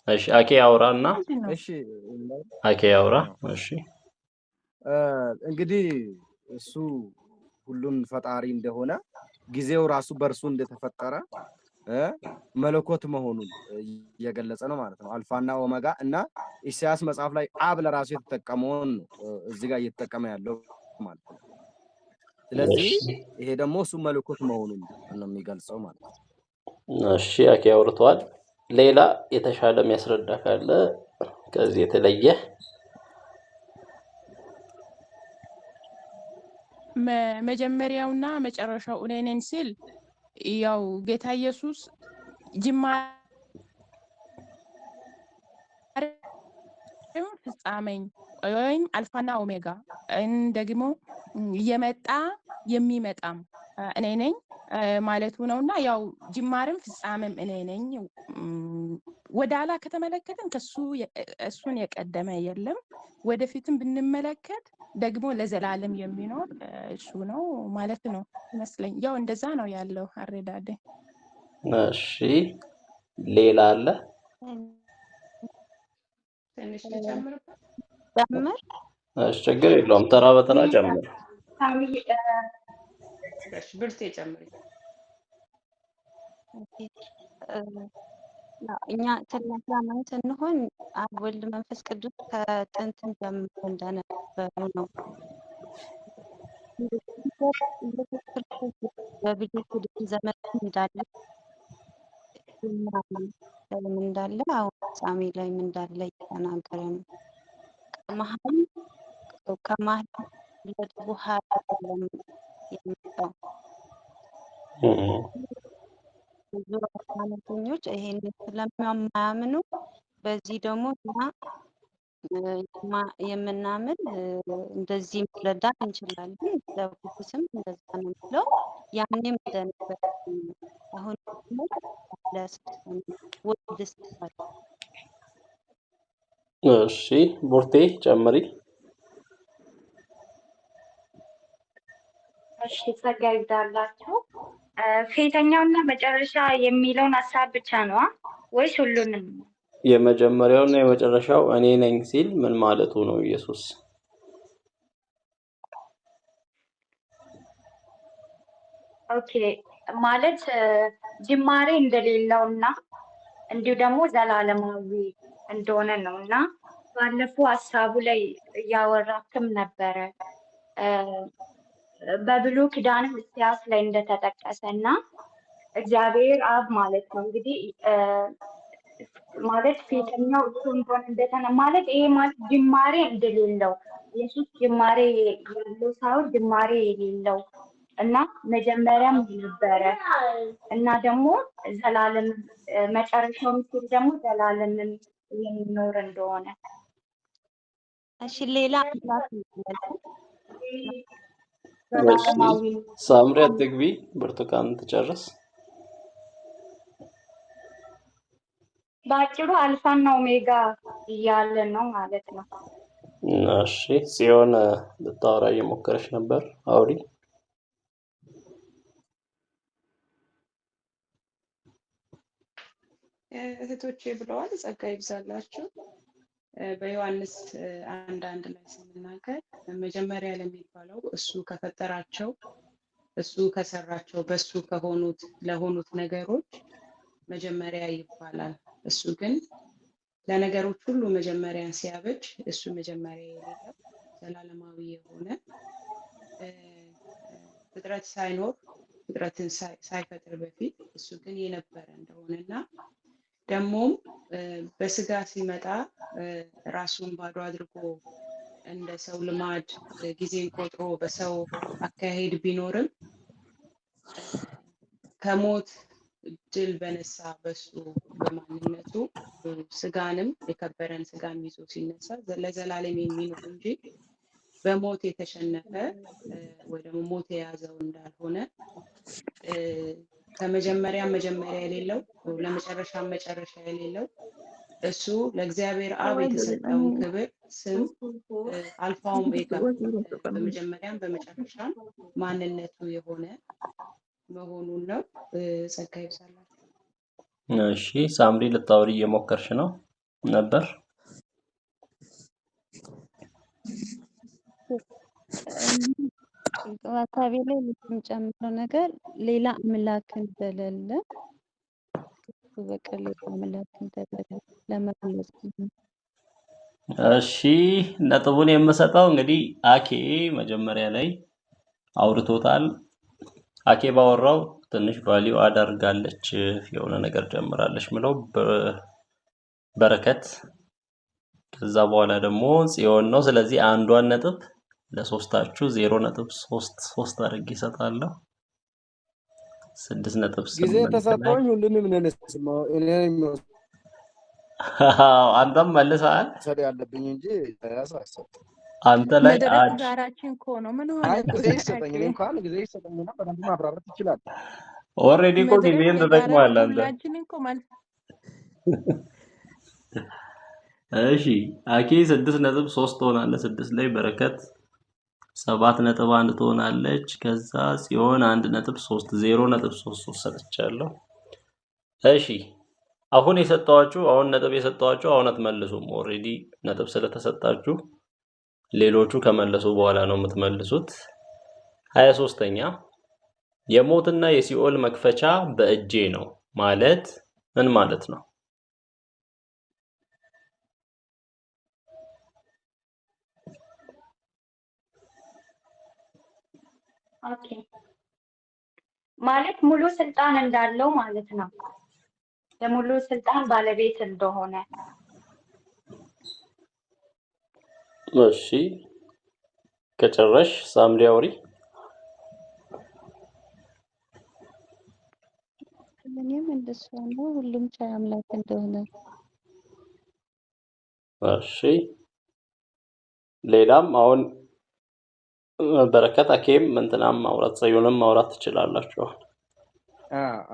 እሺ አኬ አውራና
ምንድነው?
እሺ
አኬ አውራ። እሺ
እንግዲህ እሱ ሁሉን ፈጣሪ እንደሆነ ጊዜው ራሱ በእርሱ እንደተፈጠረ መለኮት መሆኑን እየገለጸ ነው ማለት ነው። አልፋና ኦሜጋ እና ኢሳያስ መጽሐፍ ላይ አብ ለራሱ የተጠቀመውን እዚህ ጋር እየተጠቀመ ያለው ማለት ነው። ስለዚህ ይሄ ደግሞ እሱ መለኮት መሆኑን ነው የሚገልጸው ማለት ነው።
እሺ አኬ አውርቷል። ሌላ የተሻለ የሚያስረዳ ካለ ከዚህ የተለየ
መጀመሪያውና መጨረሻው እኔ ነኝ ሲል ያው ጌታ ኢየሱስ ጅማሬም ፍጻሜኝ ወይም አልፋና ኦሜጋ ደግሞ እየመጣ የሚመጣም እኔ ነኝ ማለቱ ነውና ያው ጅማሬም ፍጻሜም እኔ ነኝ። ወደ ኋላ ከተመለከትን እሱን የቀደመ የለም። ወደፊትም ብንመለከት ደግሞ ለዘላለም የሚኖር እሱ ነው ማለት ነው ይመስለኝ። ያው እንደዛ ነው ያለው አረዳዴ።
እሺ ሌላ አለ?
ትንሽ ልጨምርበት?
ጨምር።
እሺ ችግር የለውም። ተራ በተራ ጨምር።
እሺ ብርቴ ጨምሪ።
እኛ ትልቅ አማኝ ስንሆን አብ ወልድ መንፈስ ቅዱስ ከጥንት ጀምሮ እንደነበሩ ነው። ኢየሱስ ክርስቶስ በብሉይ ኪዳን ዘመን እንዳለ እንዳለ አሁን ፍጻሜ ላይ እንዳለ እየተናገረ ነው። ከመሀል በኋላ አይደለም የመጣው። ብዙ ሃይማኖተኞች ይሄንን ስለማያምኑ በዚህ ደግሞ እኛ የምናምን እንደዚህ መረዳት እንችላለን። ለቅዱስም እንደዛ ነው የሚለው ያኔም እንደነበር አሁን ደግሞ ወልድ ስታል።
እሺ ቡርቴ ጨምሪ።
እሺ ጸጋ ይብዛላችሁ። ፊተኛውና መጨረሻ የሚለውን ሀሳብ ብቻ ነው ወይስ ሁሉንም?
የመጀመሪያውና የመጨረሻው እኔ ነኝ ሲል ምን ማለቱ ነው ኢየሱስ?
ኦኬ ማለት ጅማሬ እንደሌለውና እንዲሁ ደግሞ ዘላለማዊ እንደሆነ ነው እና ባለፈው ሀሳቡ ላይ እያወራክም ነበረ በብሉይ ኪዳንም ኢሳያስ ላይ እንደተጠቀሰ እና እግዚአብሔር አብ ማለት ነው እንግዲህ ማለት ፊተኛው እሱ እንደሆነ እንደተነ ማለት ይሄ ማለት ጅማሬ እንደሌለው ኢየሱስ ጅማሬ ያለው ሳይሆን ጅማሬ የሌለው እና መጀመሪያም ነበረ እና ደግሞ ዘላለም መጨረሻው ምስል ደግሞ ዘላለምን የሚኖር እንደሆነ።
እሺ ሌላ
ሳምሪ አትግቢ፣ ብርቱካን ትጨርስ።
በአጭሩ አልፋና ኦሜጋ እያለ ነው ማለት ነው።
እሺ ጽዮን ልታወራ እየሞከረች ነበር፣ አውሪ።
እህቶቼ ብለዋል። ጸጋ ይብዛላችሁ። በዮሐንስ 1:1 ላይ ስንናገር መጀመሪያ ለሚባለው እሱ ከፈጠራቸው እሱ ከሰራቸው በሱ ለሆኑት ነገሮች መጀመሪያ ይባላል። እሱ ግን ለነገሮች ሁሉ መጀመሪያን ሲያበጅ እሱ መጀመሪያ የሌለው ዘላለማዊ የሆነ ፍጥረት ሳይኖር ፍጥረትን ሳይፈጥር በፊት እሱ ግን የነበረ እንደሆነና ደግሞም በስጋ ሲመጣ ራሱን ባዶ አድርጎ እንደ ሰው ልማድ ጊዜን ቆጥሮ በሰው አካሄድ ቢኖርም ከሞት ድል በነሳ በሱ በማንነቱ ስጋንም የከበረን ስጋን ይዞ ሲነሳ ለዘላለም የሚኖር እንጂ በሞት የተሸነፈ ወይ ደግሞ ሞት የያዘው እንዳልሆነ ከመጀመሪያ መጀመሪያ የሌለው ለመጨረሻ መጨረሻ የሌለው እሱ ለእግዚአብሔር አብ የተሰጠውን ክብር ስም አልፋ ኦሜጋ በመጀመሪያም በመጨረሻም ማንነቱ የሆነ መሆኑን ነው። ጸጋ ይብዛላችሁ።
እሺ ሳምሪ ልታወሪ እየሞከርሽ ነው ነበር?
ሀሳቤ ላይ የምጨምረው ነገር ሌላ አምላክ እንደሌለ በቀር ሌላ አምላክ እንደሌለ ለመግለጽ ነው።
እሺ ነጥቡን የምሰጠው እንግዲህ አኬ መጀመሪያ ላይ አውርቶታል። አኬ ባወራው ትንሽ ቫልዩ አዳርጋለች የሆነ ነገር ጀምራለች ምለው በረከት ከዛ በኋላ ደግሞ ጽዮን ነው። ስለዚህ አንዷን ነጥብ ለሶስታችሁ 0.33 አድርጌ እሰጣለሁ። 6.8
ጊዜ ተሰጥቶኝ ሁሉንም ነነስማው እኔም
አንተም መልሰሃል
ሰሪ ያለብኝ እንጂ ያሳሰብ
አንተ ላይ
መድረክ ጋራችን እኮ ነው። ምን ሆነ?
ጊዜ ይሰጠኝ እኔ እንኳን ጊዜ ይሰጠኝና በደንብ ማብራራት ይችላል።
ኦሬዲ እኮ ጊዜን ተጠቅሟል አንተ።
ሁላችንን እኮ ማለት
እሺ አኬ 6.3 ትሆናለህ። 6 ላይ በረከት 7.1 ትሆናለች። ከዛ ጽዮን 1.3 0.33 ሰጥቻለሁ። እሺ አሁን ነጥብ የሰጠዋችሁ አሁን አትመልሱም። ኦሬዲ ነጥብ ስለተሰጣችሁ ሌሎቹ ከመለሱ በኋላ ነው የምትመልሱት። 23ኛ የሞትና የሲኦል መክፈቻ በእጄ ነው ማለት ምን ማለት ነው?
ኦኬ ማለት ሙሉ ስልጣን እንዳለው ማለት ነው። የሙሉ ስልጣን ባለቤት እንደሆነ።
እሺ ከጨረሽ ሳምሪ አውሪ።
እኔም እንደሱ ነው። ሁሉም ቻይ አምላክ እንደሆነ።
እሺ ሌላም አሁን በረከት አኬም እንትናም ማውራት ጽዮንም ማውራት ትችላላችሁ።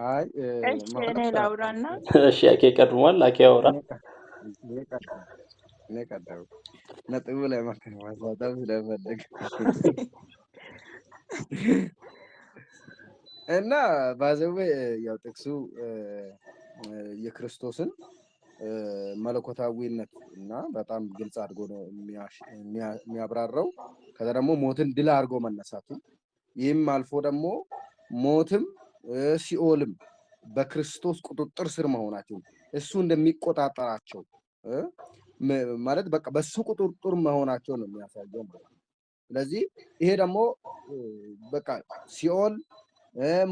አይ
እሺ እኔ ላውራና
እሺ አኬ ቀድሟል። አኬ አውራ።
እኔ ቀደው ነጥቡ ላይ ማሳተፍ ስለፈለግ እና ባዘዌ ያው ጥቅሱ የክርስቶስን መለኮታዊነት እና በጣም ግልጽ አድርጎ ነው የሚያብራራው። ከዛ ደግሞ ሞትን ድል አድርጎ መነሳቱ ይህም አልፎ ደግሞ ሞትም ሲኦልም በክርስቶስ ቁጥጥር ስር መሆናቸው እሱ እንደሚቆጣጠራቸው ማለት በቃ በሱ ቁጥጥር መሆናቸው ነው የሚያሳየው ማለት ነው። ስለዚህ ይሄ ደግሞ በቃ ሲኦል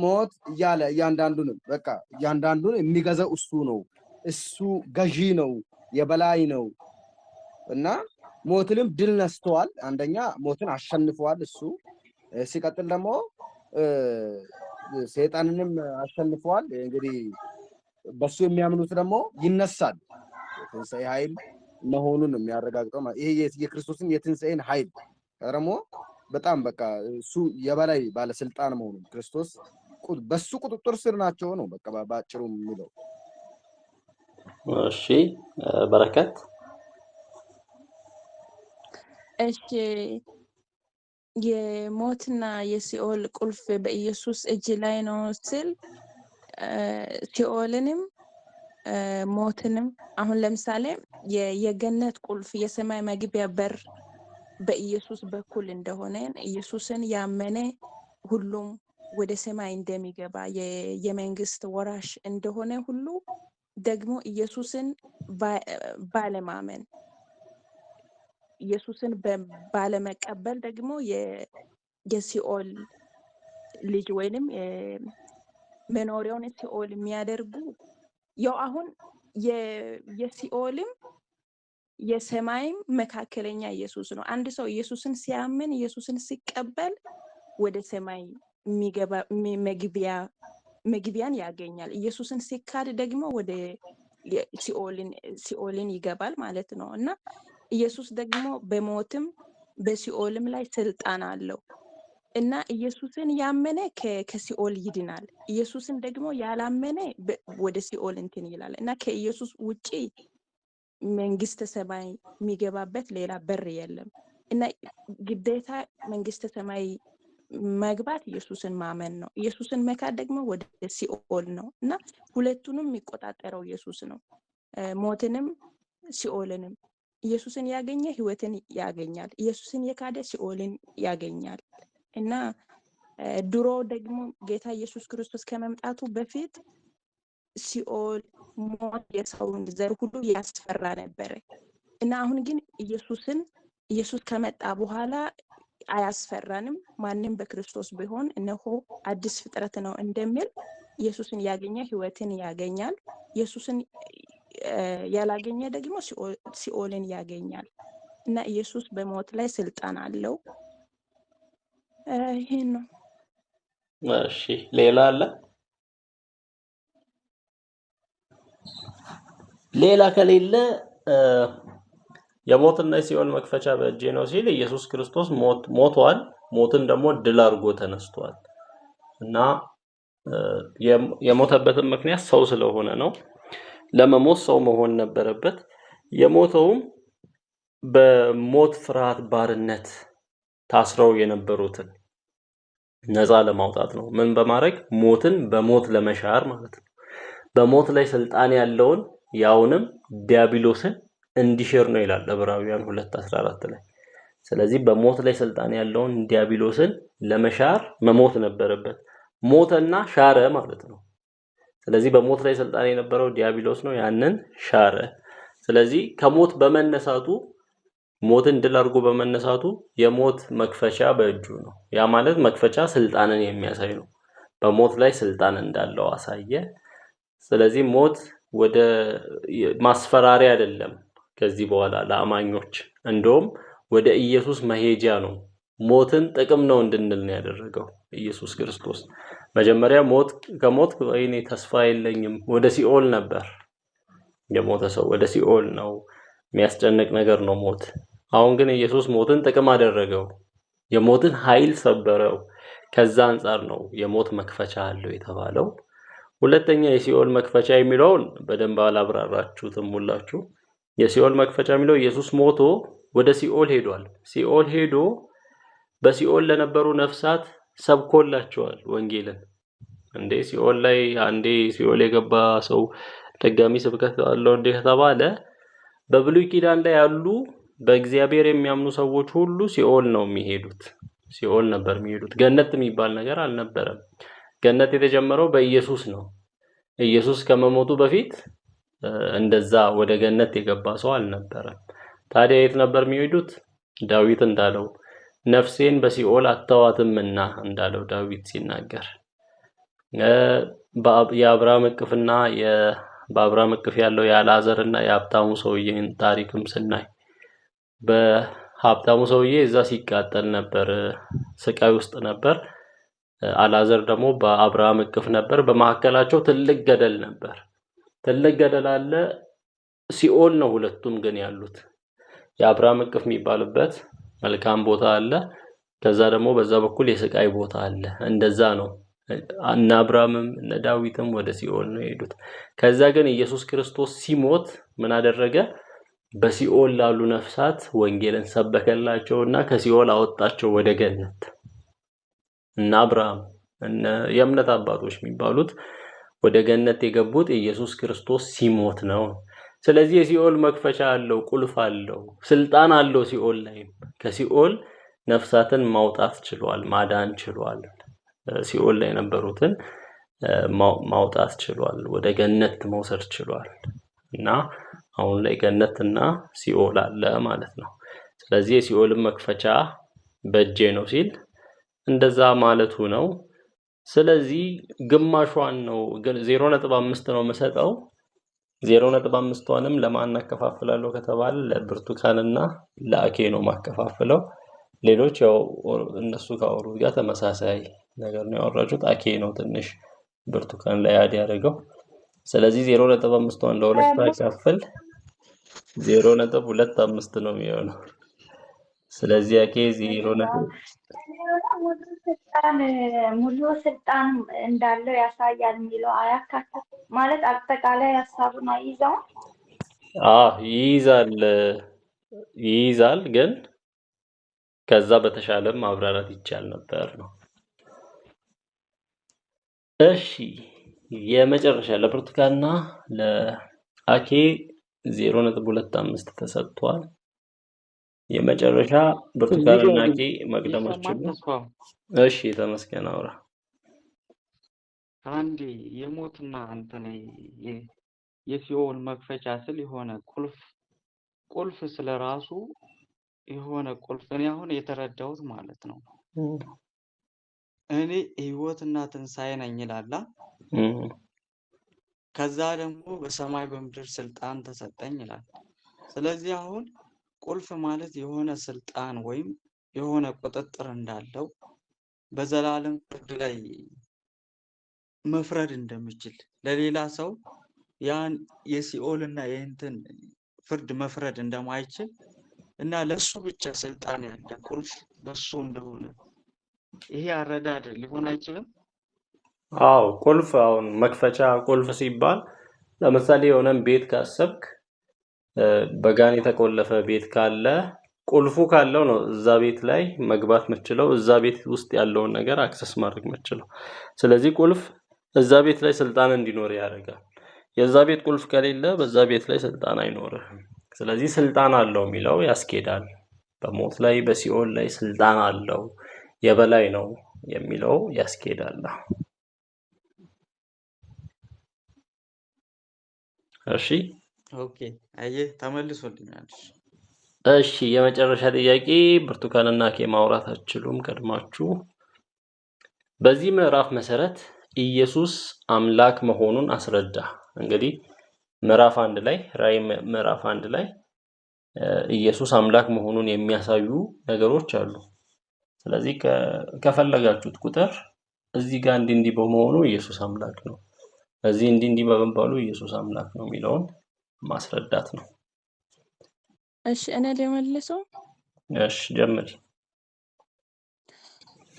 ሞት እያለ እያንዳንዱን የሚገዛው እሱ ነው። እሱ ገዢ ነው፣ የበላይ ነው እና ሞትንም ድል ነስተዋል። አንደኛ ሞትን አሸንፈዋል እሱ። ሲቀጥል ደግሞ ሰይጣንንም አሸንፈዋል። እንግዲህ በሱ የሚያምኑት ደግሞ ይነሳል። የትንሣኤ ኃይል መሆኑን የሚያረጋግጠው ይሄ የክርስቶስን የትንሣኤን ኃይል ደግሞ በጣም በቃ እሱ የበላይ ባለስልጣን መሆኑን ክርስቶስ በሱ ቁጥጥር ስር ናቸው ነው በቃ ባጭሩ የሚለው።
እሺ በረከት።
እሺ የሞትና የሲኦል ቁልፍ በኢየሱስ እጅ ላይ ነው ስል ሲኦልንም ሞትንም አሁን ለምሳሌ የገነት ቁልፍ የሰማይ መግቢያ በር በኢየሱስ በኩል እንደሆነ ኢየሱስን ያመነ ሁሉም ወደ ሰማይ እንደሚገባ የመንግስት ወራሽ እንደሆነ ሁሉ ደግሞ ኢየሱስን ባለማመን ኢየሱስን ባለመቀበል ደግሞ የሲኦል ልጅ ወይንም መኖሪያውን ሲኦል የሚያደርጉ ያው አሁን የሲኦልም የሰማይም መካከለኛ ኢየሱስ ነው። አንድ ሰው ኢየሱስን ሲያምን ኢየሱስን ሲቀበል ወደ ሰማይ የሚገባ መግቢያን ያገኛል። ኢየሱስን ሲካድ ደግሞ ወደ ሲኦልን ይገባል ማለት ነው እና ኢየሱስ ደግሞ በሞትም በሲኦልም ላይ ስልጣን አለው። እና ኢየሱስን ያመነ ከሲኦል ይድናል። ኢየሱስን ደግሞ ያላመነ ወደ ሲኦል እንትን ይላል። እና ከኢየሱስ ውጪ መንግስተ ሰማይ የሚገባበት ሌላ በር የለም። እና ግዴታ መንግስተ ሰማይ መግባት ኢየሱስን ማመን ነው። ኢየሱስን መካድ ደግሞ ወደ ሲኦል ነው። እና ሁለቱንም የሚቆጣጠረው ኢየሱስ ነው። ሞትንም ሲኦልንም። ኢየሱስን ያገኘ ህይወትን ያገኛል። ኢየሱስን የካደ ሲኦልን ያገኛል። እና ድሮ ደግሞ ጌታ ኢየሱስ ክርስቶስ ከመምጣቱ በፊት ሲኦል፣ ሞት የሰውን ዘር ሁሉ ያስፈራ ነበር። እና አሁን ግን ኢየሱስ ከመጣ በኋላ አያስፈራንም። ማንም በክርስቶስ ቢሆን እነሆ አዲስ ፍጥረት ነው እንደሚል ኢየሱስን ያገኘ ህይወትን ያገኛል። ኢየሱስን ያላገኘ ደግሞ ሲኦልን ያገኛል። እና ኢየሱስ በሞት ላይ ስልጣን አለው። ይሄን ነው።
እሺ ሌላ አለ? ሌላ ከሌለ የሞትና የሲኦል መክፈቻ በእጄ ነው ሲል ኢየሱስ ክርስቶስ ሞቷል። ሞትን ደግሞ ድል አድርጎ ተነስቷል። እና የሞተበትን ምክንያት ሰው ስለሆነ ነው። ለመሞት ሰው መሆን ነበረበት። የሞተውም በሞት ፍርሃት ባርነት ታስረው የነበሩትን ነፃ ለማውጣት ነው። ምን በማድረግ? ሞትን በሞት ለመሻር ማለት ነው። በሞት ላይ ስልጣን ያለውን ያውንም ዲያብሎስን እንዲሽር ነው ይላል ዕብራውያን 2:14 ላይ። ስለዚህ በሞት ላይ ስልጣን ያለውን ዲያብሎስን ለመሻር መሞት ነበረበት። ሞተና ሻረ ማለት ነው። ስለዚህ በሞት ላይ ስልጣን የነበረው ዲያብሎስ ነው፣ ያንን ሻረ። ስለዚህ ከሞት በመነሳቱ ሞትን ድል አድርጎ በመነሳቱ የሞት መክፈቻ በእጁ ነው። ያ ማለት መክፈቻ ስልጣንን የሚያሳይ ነው። በሞት ላይ ስልጣን እንዳለው አሳየ። ስለዚህ ሞት ወደ ማስፈራሪያ አይደለም ከዚህ በኋላ ለአማኞች፣ እንደውም ወደ ኢየሱስ መሄጃ ነው። ሞትን ጥቅም ነው እንድንል ነው ያደረገው ኢየሱስ ክርስቶስ። መጀመሪያ ከሞት ወይኔ ተስፋ የለኝም ወደ ሲኦል ነበር የሞተ ሰው፣ ወደ ሲኦል ነው፣ የሚያስጨንቅ ነገር ነው ሞት። አሁን ግን ኢየሱስ ሞትን ጥቅም አደረገው፣ የሞትን ኃይል ሰበረው። ከዛ አንፃር ነው የሞት መክፈቻ አለው የተባለው። ሁለተኛ የሲኦል መክፈቻ የሚለውን በደንብ አላብራራችሁትም ሁላችሁ። የሲኦል መክፈቻ የሚለው ኢየሱስ ሞቶ ወደ ሲኦል ሄዷል። ሲኦል ሄዶ በሲኦል ለነበሩ ነፍሳት ሰብኮላቸዋል ወንጌልን። እንዴ ሲኦል ላይ አንዴ ሲኦል የገባ ሰው ደጋሚ ስብከት አለው እንዴ ከተባለ በብሉይ ኪዳን ላይ ያሉ በእግዚአብሔር የሚያምኑ ሰዎች ሁሉ ሲኦል ነው የሚሄዱት። ሲኦል ነበር የሚሄዱት። ገነት የሚባል ነገር አልነበረም። ገነት የተጀመረው በኢየሱስ ነው። ኢየሱስ ከመሞቱ በፊት እንደዛ ወደ ገነት የገባ ሰው አልነበረም። ታዲያ የት ነበር የሚሄዱት? ዳዊት እንዳለው ነፍሴን በሲኦል አተዋትምና እንዳለው ዳዊት ሲናገር፣ የአብርሃም እቅፍና በአብርሃም እቅፍ ያለው የአልዓዛርና የሀብታሙ ሰውዬን ታሪክም ስናይ በሀብታሙ ሰውዬ እዛ ሲቃጠል ነበር፣ ስቃይ ውስጥ ነበር። አልዓዛር ደግሞ በአብርሃም እቅፍ ነበር። በመካከላቸው ትልቅ ገደል ነበር። ትልቅ ገደል አለ። ሲኦል ነው ሁለቱም ግን ያሉት። የአብርሃም እቅፍ የሚባልበት መልካም ቦታ አለ። ከዛ ደግሞ በዛ በኩል የስቃይ ቦታ አለ። እንደዛ ነው። እነ አብርሃምም እነ ዳዊትም ወደ ሲኦል ነው የሄዱት። ከዛ ግን ኢየሱስ ክርስቶስ ሲሞት ምን አደረገ? በሲኦል ላሉ ነፍሳት ወንጌልን ሰበከላቸውና ከሲኦል አወጣቸው ወደ ገነት። እና አብርሃም እነ የእምነት አባቶች የሚባሉት ወደ ገነት የገቡት ኢየሱስ ክርስቶስ ሲሞት ነው። ስለዚህ የሲኦል መክፈቻ አለው፣ ቁልፍ አለው፣ ስልጣን አለው። ሲኦል ላይ ከሲኦል ነፍሳትን ማውጣት ችሏል፣ ማዳን ችሏል። ሲኦል ላይ የነበሩትን ማውጣት ችሏል፣ ወደ ገነት መውሰድ ችሏል። እና አሁን ላይ ገነትና ሲኦል አለ ማለት ነው። ስለዚህ የሲኦልን መክፈቻ በእጄ ነው ሲል እንደዛ ማለቱ ነው። ስለዚህ ግማሿን ነው 0.5 ነው የምሰጠው። 0.5ቷንም ለማን አከፋፍላለሁ ከተባለ ለብርቱካንና ለአኬ ነው ማከፋፍለው። ሌሎች ያው እነሱ ካወሩት ጋር ተመሳሳይ ነገር ነው ያወራጁት። አኬ ነው ትንሽ ብርቱካን ላይ አድ ያደረገው። ስለዚህ 0.5ቷን ለሁለት አካፍል 0.25 ነው የሚሆነው። ስለዚህ አኬ 0.
ሙሉ ስልጣን እንዳለው ያሳያል የሚለው አያካትት ማለት አጠቃላይ ሀሳቡን አይይዘውም።
ይይዛል ግን ከዛ በተሻለም ማብራራት ይቻል ነበር ነው። እሺ የመጨረሻ ለብርቱካንና ለአኬ 0.25 ተሰጥቷል። የመጨረሻ ብርቱካንና አኬ መቅደማችን ነው። እሺ ተመስገን አውራ።
አንዴ የሞትና እንትን የሲኦል መክፈቻ ስል የሆነ ቁልፍ ስለራሱ የሆነ ቁልፍ እኔ አሁን የተረዳሁት ማለት ነው። እኔ ሕይወትና ትንሣኤ ነኝ ይላል። ከዛ ደግሞ በሰማይ በምድር ስልጣን ተሰጠኝ ይላል። ስለዚህ አሁን ቁልፍ ማለት የሆነ ስልጣን ወይም የሆነ ቁጥጥር እንዳለው በዘላለም ፍርድ ላይ መፍረድ እንደሚችል ለሌላ ሰው ያን የሲኦልና የእንትን ፍርድ መፍረድ እንደማይችል እና ለሱ ብቻ ስልጣን ያለ ቁልፍ በሱ እንደሆነ ይሄ አረዳድ ሊሆን አይችልም።
አዎ ቁልፍ አሁን መክፈቻ ቁልፍ ሲባል ለምሳሌ የሆነን ቤት ካሰብክ በጋን የተቆለፈ ቤት ካለ ቁልፉ ካለው ነው እዛ ቤት ላይ መግባት የምትችለው፣ እዛ ቤት ውስጥ ያለውን ነገር አክሰስ ማድረግ የምትችለው። ስለዚህ ቁልፍ እዛ ቤት ላይ ስልጣን እንዲኖር ያደርጋል። የዛ ቤት ቁልፍ ከሌለ በዛ ቤት ላይ ስልጣን አይኖርም። ስለዚህ ስልጣን አለው የሚለው ያስኬዳል። በሞት ላይ በሲኦል ላይ ስልጣን አለው የበላይ ነው የሚለው ያስኬዳል። እሺ
ኦኬ አየህ ተመልሶልኛል።
እሺ የመጨረሻ ጥያቄ ብርቱካንና አኬ ማውራት አትችሉም ቀድማችሁ። በዚህ ምዕራፍ መሰረት ኢየሱስ አምላክ መሆኑን አስረዳ። እንግዲህ ምዕራፍ 1 ላይ ራዕይ ምዕራፍ 1 ላይ ኢየሱስ አምላክ መሆኑን የሚያሳዩ ነገሮች አሉ። ስለዚህ ከፈለጋችሁት ቁጥር እዚህ ጋር እንዲህ በመሆኑ ኢየሱስ አምላክ ነው፣ እዚህ እንዲህ በመባሉ ኢየሱስ አምላክ ነው የሚለውን ማስረዳት ነው።
እሺ እኔ ልመልሰው።
እሺ ጀምሪ።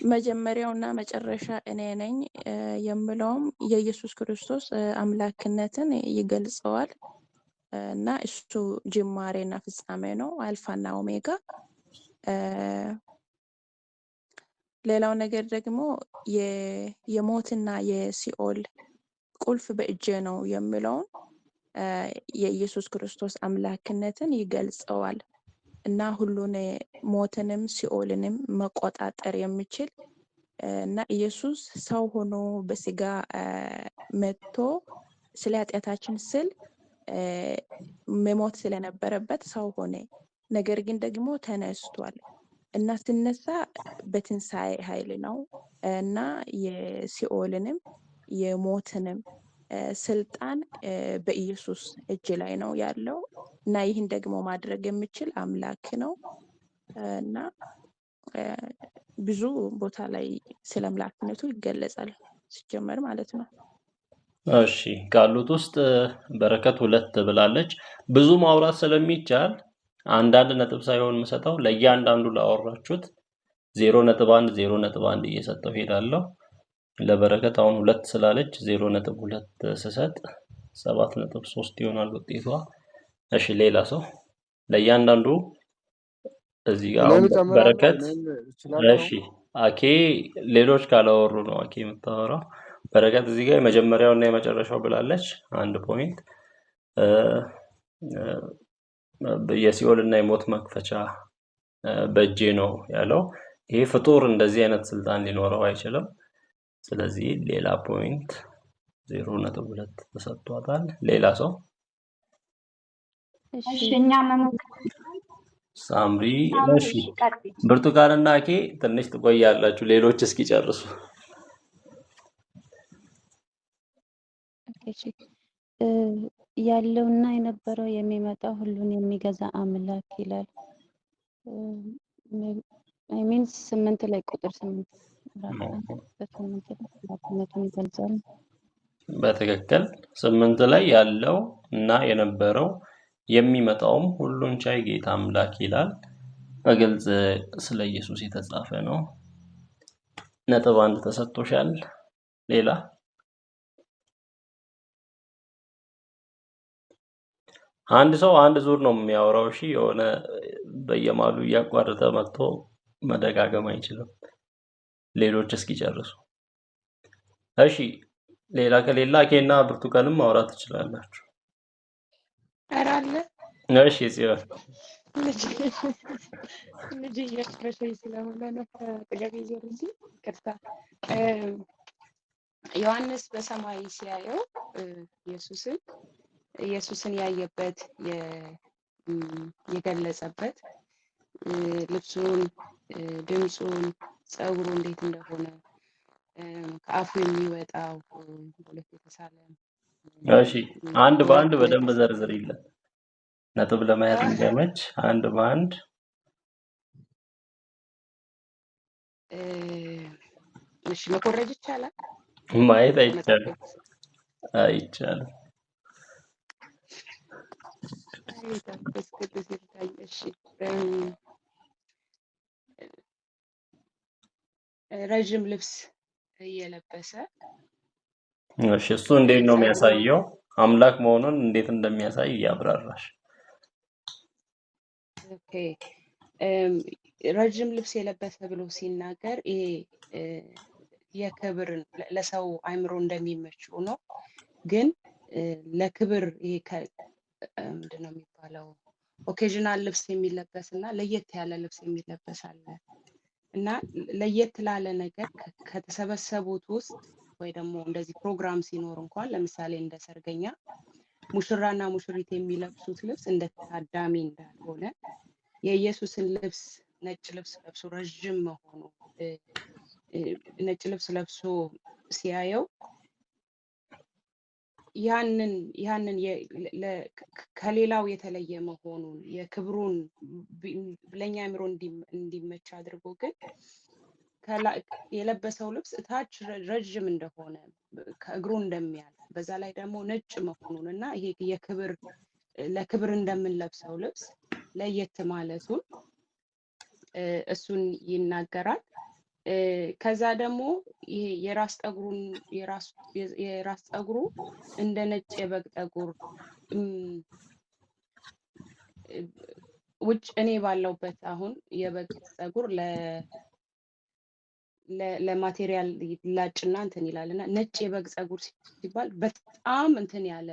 መጀመሪያውና መጨረሻ እኔ ነኝ የምለውም የኢየሱስ ክርስቶስ አምላክነትን ይገልጸዋል እና እሱ ጅማሬና ፍጻሜ ነው፣ አልፋና ኦሜጋ። ሌላው ነገር ደግሞ የሞትና የሲኦል ቁልፍ በእጄ ነው የሚለውን የኢየሱስ ክርስቶስ አምላክነትን ይገልጸዋል እና ሁሉን ሞትንም ሲኦልንም መቆጣጠር የሚችል እና ኢየሱስ ሰው ሆኖ በስጋ መጥቶ ስለ ኃጢአታችን ስል መሞት ስለነበረበት ሰው ሆነ። ነገር ግን ደግሞ ተነስቷል እና ሲነሳ በትንሣኤ ኃይል ነው እና የሲኦልንም የሞትንም ስልጣን በኢየሱስ እጅ ላይ ነው ያለው እና ይህን ደግሞ ማድረግ የሚችል አምላክ ነው እና ብዙ ቦታ ላይ ስለ አምላክነቱ ይገለጻል ሲጀመር ማለት ነው።
እሺ ካሉት ውስጥ በረከት 2 ብላለች። ብዙ ማውራት ስለሚቻል አንዳንድ ነጥብ ሳይሆን የምሰጠው ለእያንዳንዱ ላወራችሁት 0.1 0.1 እየሰጠው ሄዳለሁ። ለበረከት አሁን 2 ስላለች 0.2 ስሰጥ 7.3 ይሆናል ውጤቷ። እሺ ሌላ ሰው ለእያንዳንዱ እዚህ ጋር በረከት እሺ አኬ ሌሎች ካላወሩ ነው አኬ የምታወራው። በረከት እዚህ ጋር የመጀመሪያውና የመጨረሻው ብላለች 1 ፖይንት። የሲኦልና የሞት መክፈቻ በእጄ ነው ያለው። ይሄ ፍጡር እንደዚህ አይነት ስልጣን ሊኖረው አይችልም። ስለዚህ ሌላ ፖይንት 0.2 ተሰጥቷታል። ሌላ ሰው
እሺኛ
ሳምሪ እሺ ብርቱካንና አኬ ትንሽ ትቆያላችሁ ሌሎች እስኪጨርሱ።
ያለውና የነበረው የሚመጣው ሁሉን የሚገዛ አምላክ ይላል። ሚን 8 ላይ ቁጥር 8 በ8 ይገልጻል።
በትክክል 8 ላይ ያለው እና የነበረው የሚመጣውም ሁሉን ቻይ ጌታ አምላክ ይላል። በግልጽ ስለ ኢየሱስ የተጻፈ ነው። ነጥብ 1 ተሰጥቶሻል። ሌላ አንድ ሰው አንድ ዙር ነው የሚያወራው። እሺ የሆነ በየማሉ እያቋረጠ መጥቶ መደጋገም አይችልም። ሌሎች እስኪጨርሱ። እሺ ሌላ ከሌላ አኬና ብርቱካንም ማውራት ትችላላችሁ።
ኧረ አለ
እሺ ጽዮን
ልጅ እየረበሸኝ ስለሆነ ነው ከአጠገቤ ዞር እንጂ ይቅርታ። ዮሐንስ በሰማይ ሲያየው ኢየሱስን ያየበት የገለጸበት ልብሱን፣ ድምፁን፣ ፀጉሩ እንዴት እንደሆነ ከአፉ የሚወጣው ሁለት የተሳለ
እሺ አንድ በአንድ በደንብ ዘርዝሪልን። ነጥብ ለመያዝ እንዲያመች አንድ በአንድ
እሺ መኮረጅ ይቻላል?
ማየት አይቻልም። አይቻልም።
መንፈስ ቅዱስ ይርዳኝ። እሺ ረዥም ልብስ እየለበሰ
እሺ እሱ እንዴት ነው የሚያሳየው? አምላክ መሆኑን እንዴት እንደሚያሳይ ያብራራሽ።
ኦኬ ረዥም ልብስ የለበሰ ብሎ ሲናገር ይሄ የክብርን ለሰው አይምሮ እንደሚመችው ነው። ግን ለክብር ይሄ ምንድን ነው የሚባለው ኦኬዥናል ልብስ የሚለበስ እና ለየት ያለ ልብስ የሚለበስ አለ እና ለየት ላለ ነገር ከተሰበሰቡት ውስጥ ወይ ደግሞ እንደዚህ ፕሮግራም ሲኖር እንኳን ለምሳሌ እንደ ሰርገኛ ሙሽራና ሙሽሪት የሚለብሱት ልብስ እንደ ታዳሚ እንዳልሆነ የኢየሱስን ልብስ ነጭ ልብስ ለብሶ ረዥም መሆኑ ነጭ ልብስ ለብሶ ሲያየው ያንን ከሌላው የተለየ መሆኑን የክብሩን ለኛ አእምሮ እንዲመች አድርጎ ግን የለበሰው ልብስ እታች ረዥም እንደሆነ ከእግሩ እንደሚያልፍ በዛ ላይ ደግሞ ነጭ መሆኑን እና ይሄ ለክብር እንደምንለብሰው ልብስ ለየት ማለቱን እሱን ይናገራል። ከዛ ደግሞ ይሄ የራስ ጠጉሩ እንደ ነጭ የበግ ጠጉር ውጭ እኔ ባለውበት አሁን የበግ ጠጉር ለማቴሪያል ላጭና እንትን ይላል እና ነጭ የበግ ፀጉር ሲባል በጣም እንትን ያለ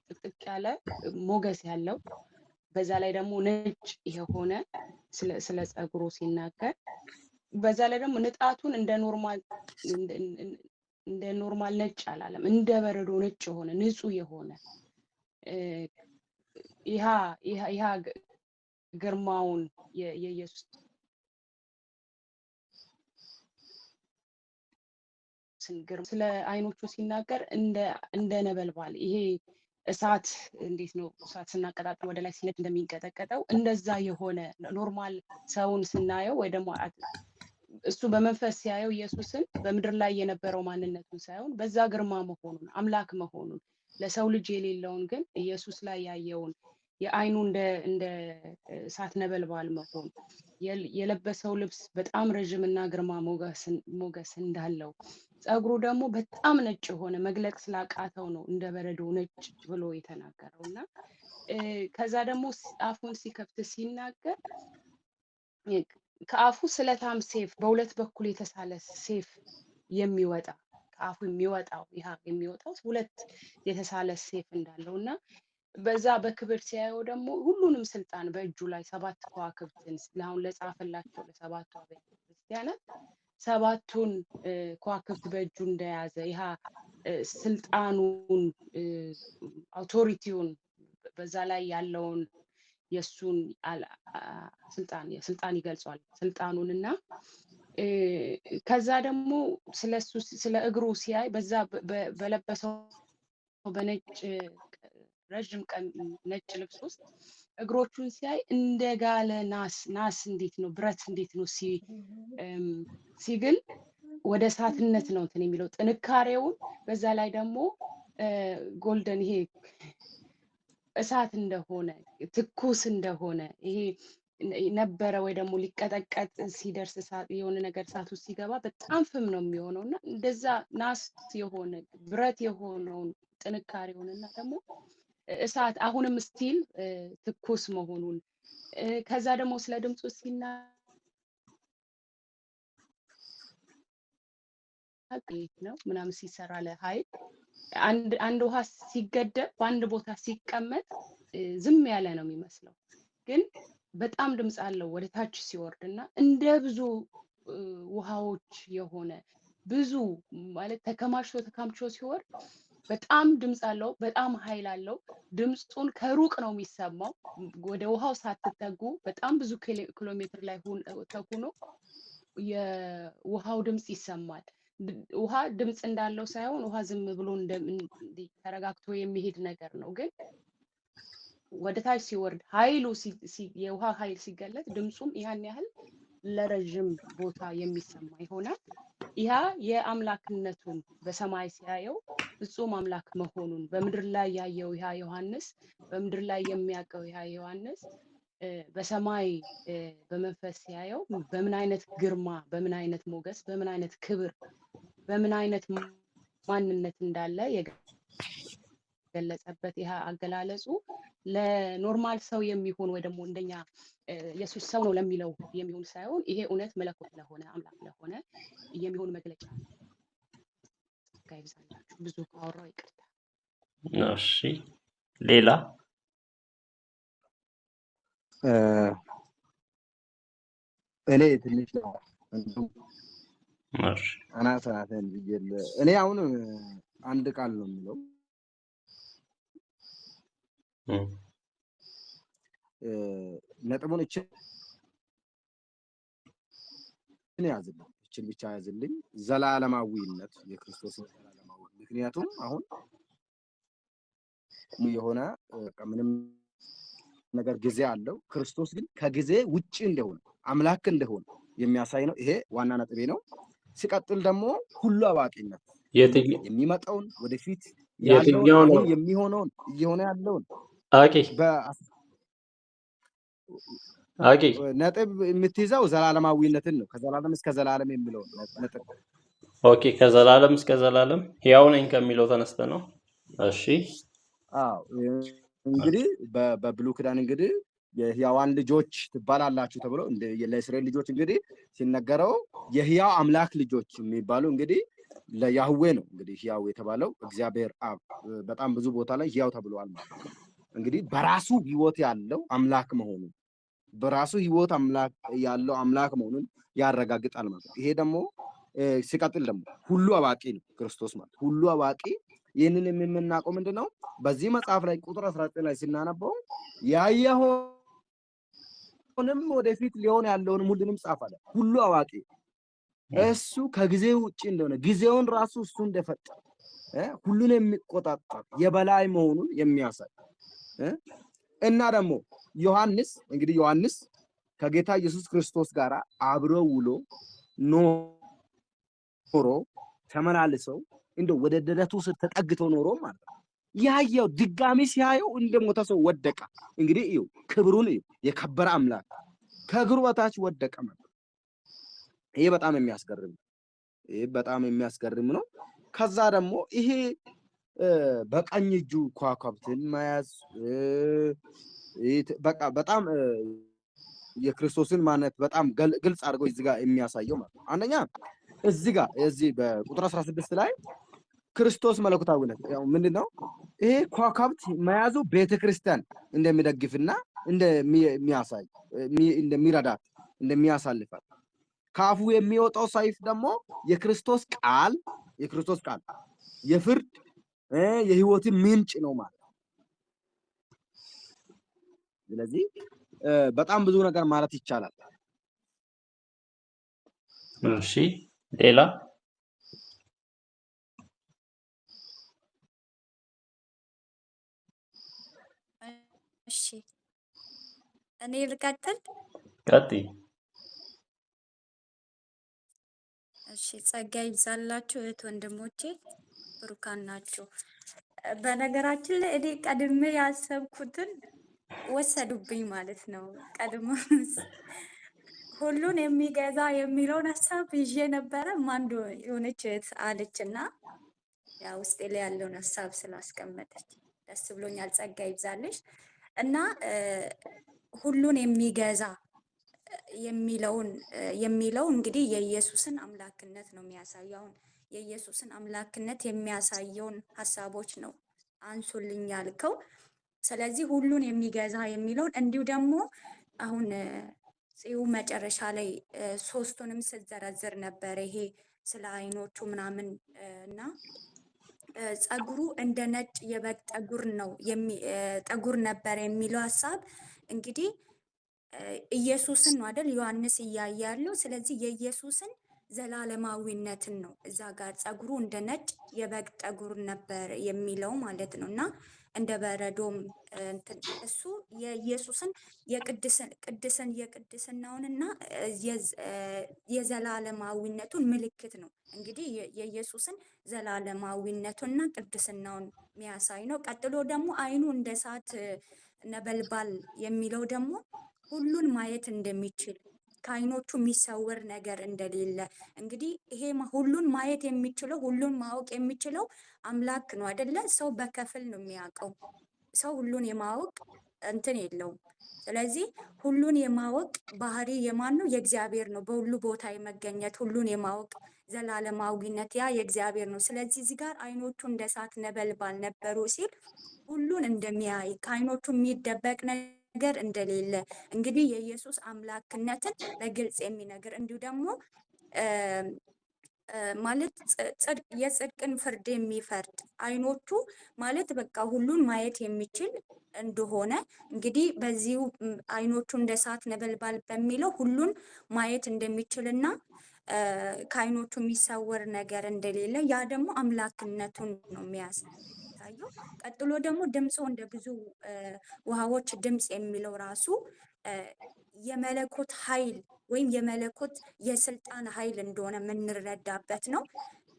ጥቅጥቅ ያለ ሞገስ ያለው በዛ ላይ ደግሞ ነጭ የሆነ ስለ ፀጉሩ ሲናገር በዛ ላይ ደግሞ ንጣቱን እንደ ኖርማል ነጭ አላለም፣ እንደ በረዶ ነጭ የሆነ ንጹህ የሆነ ይሃ ግርማውን የኢየሱስ ስለ አይኖቹ ሲናገር እንደ ነበልባል ይሄ እሳት እንዴት ነው እሳት ስናቀጣጥል ወደ ላይ ሲነድ እንደሚንቀጠቀጠው እንደዛ የሆነ ኖርማል ሰውን ስናየው ወይ ደግሞ እሱ በመንፈስ ሲያየው ኢየሱስን በምድር ላይ የነበረው ማንነቱን ሳይሆን በዛ ግርማ መሆኑን አምላክ መሆኑን ለሰው ልጅ የሌለውን ግን ኢየሱስ ላይ ያየውን የአይኑ እንደ እሳት ነበልባል መሆን የለበሰው ልብስ በጣም ረዥምና ግርማ ሞገስ እንዳለው ፀጉሩ ደግሞ በጣም ነጭ የሆነ መግለጽ ስላቃተው ነው እንደ በረዶ ነጭ ብሎ የተናገረው እና ከዛ ደግሞ አፉን ሲከፍት ሲናገር ከአፉ ስለታም ሴፍ በሁለት በኩል የተሳለ ሴፍ የሚወጣ ከአፉ የሚወጣው ሁለት የተሳለ ሴፍ እንዳለው እና በዛ በክብር ሲያየው ደግሞ ሁሉንም ስልጣን በእጁ ላይ 7 ከዋክብትን አሁን ለጻፈላቸው ለሰባቱ አብያተ ክርስቲያናት 7ቱን ከዋክብት በእጁ እንደያዘ ይሃ ስልጣኑን አውቶሪቲውን በዛ ላይ ያለውን የሱን ስልጣን ይገልጿል ስልጣኑን እና ከዛ ደግሞ ስለ እግሩ ሲያይ በዛ በለበሰው በነጭ ረዥም ነጭ ልብስ ውስጥ እግሮቹን ሲያይ እንደ ጋለ ናስ እንዴት ነው ብረት እንዴት ነው ሲግል ወደ እሳትነት ነው እንትን የሚለው ጥንካሬውን በዛ ላይ ደግሞ ጎልደን ይሄ እሳት እንደሆነ ትኩስ እንደሆነ ይሄ ነበረ ወይ ደግሞ ሊቀጠቀጥ ሲደርስ የሆነ ነገር እሳት ውስጥ ሲገባ በጣም ፍም ነው የሚሆነው እና እንደዛ ናስ የሆነ ብረት የሆነውን ጥንካሬውንና ደግሞ እሳት አሁንም ስቲል ትኩስ መሆኑን ከዛ ደግሞ ስለ ድምፁ ነው ምናምን ሲሰራ ለኃይል አንድ ውሃ ሲገደብ በአንድ ቦታ ሲቀመጥ ዝም ያለ ነው የሚመስለው፣ ግን በጣም ድምፅ አለው ወደ ታች ሲወርድ እና እንደ ብዙ ውሃዎች የሆነ ብዙ ማለት ተከማችቶ ሲወርድ በጣም ድምፅ አለው፣ በጣም ኃይል አለው። ድምፁን ከሩቅ ነው የሚሰማው። ወደ ውሃው ሳትጠጉ በጣም ብዙ ኪሎ ሜትር ላይ ተኩኖ የውሃው ድምፅ ይሰማል። ውሃ ድምፅ እንዳለው ሳይሆን ውሃ ዝም ብሎ ተረጋግቶ የሚሄድ ነገር ነው። ግን ወደ ታች ሲወርድ ኃይሉ የውሃ ኃይል ሲገለጥ ድምፁም ያን ያህል ለረጅም ቦታ የሚሰማ ይሆናል። ያ የአምላክነቱን በሰማይ ሲያየው ፍጹም አምላክ መሆኑን በምድር ላይ ያየው ያ ዮሐንስ በምድር ላይ የሚያውቀው ያ ዮሐንስ በሰማይ በመንፈስ ሲያየው በምን አይነት ግርማ፣ በምን አይነት ሞገስ፣ በምን አይነት ክብር፣ በምን አይነት ማንነት እንዳለ የገለጸበት ይህ አገላለጹ ለኖርማል ሰው የሚሆን ወይ ደግሞ እንደኛ ኢየሱስ ሰው ነው ለሚለው የሚሆን ሳይሆን ይሄ እውነት መለኮት ለሆነ አምላክ ለሆነ የሚሆን መግለጫ ነው። ይብዛላችሁ። ብዙ ካወራው ይቅርታ።
እሺ ሌላ
እኔ ትንሽ አናተን ብዬ እኔ አሁን አንድ ቃል ነው የሚለው ነጥቡን እችን ያዝልኝ፣ እችን ብቻ ያዝልኝ። ዘላለማዊነት የክርስቶስ ዘላለማዊ ምክንያቱም አሁን የሆነ ምንም ነገር ጊዜ አለው። ክርስቶስ ግን ከጊዜ ውጪ እንደሆነ አምላክ እንደሆነ የሚያሳይ ነው። ይሄ ዋና ነጥቤ ነው። ሲቀጥል ደግሞ ሁሉ አዋቂነት የሚመጣውን ወደፊት ያለውን የሚሆነውን እየሆነ ያለውን ነጥብ የምትይዘው ዘላለማዊነትን ነው። ከዘላለም እስከ ዘላለም የሚለው ነጥብ።
ኦኬ፣ ከዘላለም እስከ ዘላለም ሕያው ነኝ ከሚለው ተነስተ ነው። እሺ፣
አዎ። እንግዲህ በብሉይ ኪዳን እንግዲህ የሕያዋን ልጆች ትባላላችሁ ተብሎ ለእስራኤል ልጆች እንግዲህ ሲነገረው የሕያው አምላክ ልጆች የሚባሉ እንግዲህ ለያህዌ ነው። እንግዲህ ሕያው የተባለው እግዚአብሔር አብ በጣም ብዙ ቦታ ላይ ሕያው ተብሏል ማለት ነው። እንግዲህ በራሱ ሕይወት ያለው አምላክ መሆኑን በራሱ ሕይወት አምላክ ያለው አምላክ መሆኑን ያረጋግጣል ማለት ነው። ይሄ ደግሞ ሲቀጥል ደግሞ ሁሉ አዋቂ ነው ክርስቶስ ማለት ሁሉ አዋቂ። ይህንን የምናውቀው ምንድነው? በዚህ መጽሐፍ ላይ ቁጥር 19 ላይ ስናነበው ያየሆንም ወደፊት ሊሆን ያለውንም ሁሉንም ጻፈ። ሁሉ አዋቂ እሱ ከጊዜው ውጪ እንደሆነ ጊዜውን ራሱ እሱ እንደፈጠረ ሁሉን የሚቆጣጠር የበላይ መሆኑን የሚያሳይ እና ደግሞ ዮሐንስ እንግዲህ ዮሐንስ ከጌታ ኢየሱስ ክርስቶስ ጋር አብሮ ውሎ ኖሮ ተመላልሰው እንደው ወደ ደረቱ ስር ተጠግተው ኖሮ ማለት ነው። ያየው ድጋሚ ሲያየው እንደሞተ ሰው ወደቀ። እንግዲህ እዩ ክብሩን እዩ። የከበረ አምላክ ከእግሩ በታች ወደቀ ማለት ነው። ይሄ በጣም የሚያስገርም ነው። ይሄ በጣም የሚያስገርም ነው። ከዛ ደግሞ ይሄ በቀኝ እጁ ከዋክብትን መያዝ በቃ በጣም የክርስቶስን ማንነት በጣም ግልጽ አድርገው እዚህ ጋር የሚያሳየው ማለት ነው። አንደኛ እዚህ ጋር እዚህ በቁጥር 16 ላይ ክርስቶስ መለኮታዊነት ያው ምንድነው? ይሄ ከዋክብት መያዙ ቤተክርስቲያን እንደሚደግፍና እንደሚያሳይ እንደሚረዳት እንደሚያሳልፋት ካፉ የሚወጣው ሰይፍ ደግሞ የክርስቶስ ቃል የፍርድ የህይወት ምንጭ ነው ማለት ነው። ስለዚህ በጣም ብዙ ነገር ማለት ይቻላል።
እሺ ሌላ
እሺ እኔ ልቀጥል።
ቀጥይ።
እሺ ጸጋ ይብዛላችሁ እህት ወንድሞቼ፣ ብሩካን ናችሁ። በነገራችን ላይ እኔ ቀድሜ ያሰብኩትን ወሰዱብኝ ማለት ነው። ቀድሞ ሁሉን የሚገዛ የሚለውን ሀሳብ ይዤ ነበረ። አንዱ የሆነች እህት አለችና ያው ውስጤ ላይ ያለውን ሀሳብ ስላስቀመጠች ደስ ብሎኛል። ጸጋ ይብዛልሽ እና ሁሉን የሚገዛ የሚለው እንግዲህ የኢየሱስን አምላክነት ነው የሚያሳየው። አሁን የኢየሱስን አምላክነት የሚያሳየውን ሀሳቦች ነው አንሱልኝ ያልከው። ስለዚህ ሁሉን የሚገዛ የሚለውን እንዲሁ ደግሞ አሁን ጽዩ መጨረሻ ላይ ሶስቱንም ስትዘረዝር ነበር። ይሄ ስለ አይኖቹ ምናምን እና ጸጉሩ እንደ ነጭ የበግ ጠጉር ነው ጠጉር ነበር የሚለው ሀሳብ እንግዲህ ኢየሱስን ነው አይደል ዮሐንስ እያየ ያለው። ስለዚህ የኢየሱስን ዘላለማዊነትን ነው እዛ ጋር ጸጉሩ እንደ ነጭ የበግ ጠጉር ነበር የሚለው ማለት ነው። እና እንደ በረዶም እሱ የኢየሱስን የቅድስናውንና የዘላለማዊነቱን ምልክት ነው። እንግዲህ የኢየሱስን ዘላለማዊነቱንና ቅድስናውን የሚያሳይ ነው። ቀጥሎ ደግሞ አይኑ እንደ እሳት ነበልባል የሚለው ደግሞ ሁሉን ማየት እንደሚችል ከአይኖቹ የሚሰወር ነገር እንደሌለ እንግዲህ ይሄ ሁሉን ማየት የሚችለው ሁሉን ማወቅ የሚችለው አምላክ ነው አይደለ? ሰው በከፍል ነው የሚያውቀው። ሰው ሁሉን የማወቅ እንትን የለውም። ስለዚህ ሁሉን የማወቅ ባህሪ የማን ነው? የእግዚአብሔር ነው። በሁሉ ቦታ የመገኘት ሁሉን የማወቅ ዘላለማዊነት ያ የእግዚአብሔር ነው። ስለዚህ እዚህ ጋር አይኖቹ እንደ እሳት ነበልባል ነበሩ ሲል ሁሉን እንደሚያይ ከአይኖቹ የሚደበቅ ነገር እንደሌለ እንግዲህ የኢየሱስ አምላክነትን በግልጽ የሚነግር እንዲሁ ደግሞ ማለት የጽድቅን ፍርድ የሚፈርድ አይኖቹ ማለት በቃ ሁሉን ማየት የሚችል እንደሆነ እንግዲህ በዚሁ አይኖቹ እንደ እሳት ነበልባል በሚለው ሁሉን ማየት እንደሚችልና ከአይኖቹ የሚሰወር ነገር እንደሌለ ያ ደግሞ አምላክነቱን ነው የሚያሳየው። ቀጥሎ ደግሞ ድምፁ እንደ ብዙ ውሃዎች ድምፅ የሚለው ራሱ የመለኮት ኃይል ወይም የመለኮት የስልጣን ኃይል እንደሆነ የምንረዳበት ነው።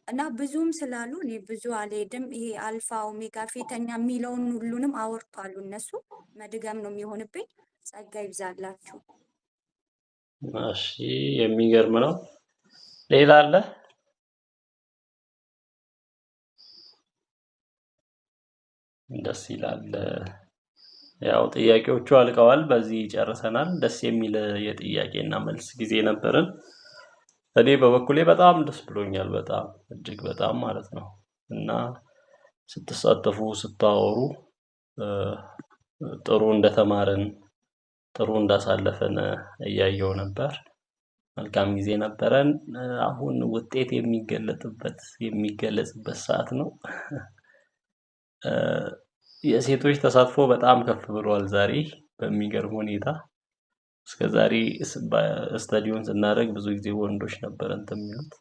እና ብዙም ስላሉ እኔ ብዙ አልሄድም። ይሄ አልፋ ኦሜጋ ፊተኛ የሚለውን ሁሉንም አወርቷሉ እነሱ መድገም ነው የሚሆንብኝ። ጸጋ ይብዛላችሁ።
እሺ የሚገርም ነው። ሌላ አለ? ደስ ይላል። ያው ጥያቄዎቹ አልቀዋል። በዚህ ጨርሰናል። ደስ የሚል የጥያቄና መልስ ጊዜ ነበርን። እኔ በበኩሌ በጣም ደስ ብሎኛል። በጣም እጅግ በጣም ማለት ነው። እና ስትሳተፉ ስታወሩ ጥሩ እንደተማርን ጥሩ እንዳሳለፈን እያየው ነበር። መልካም ጊዜ ነበረን። አሁን ውጤት የሚገለጽበት ሰዓት ነው። የሴቶች ተሳትፎ በጣም ከፍ ብሏል ዛሬ በሚገርም ሁኔታ። እስከዛሬ ስታዲዮን ስናደርግ ብዙ ጊዜ ወንዶች ነበር እንትን የሚሉት።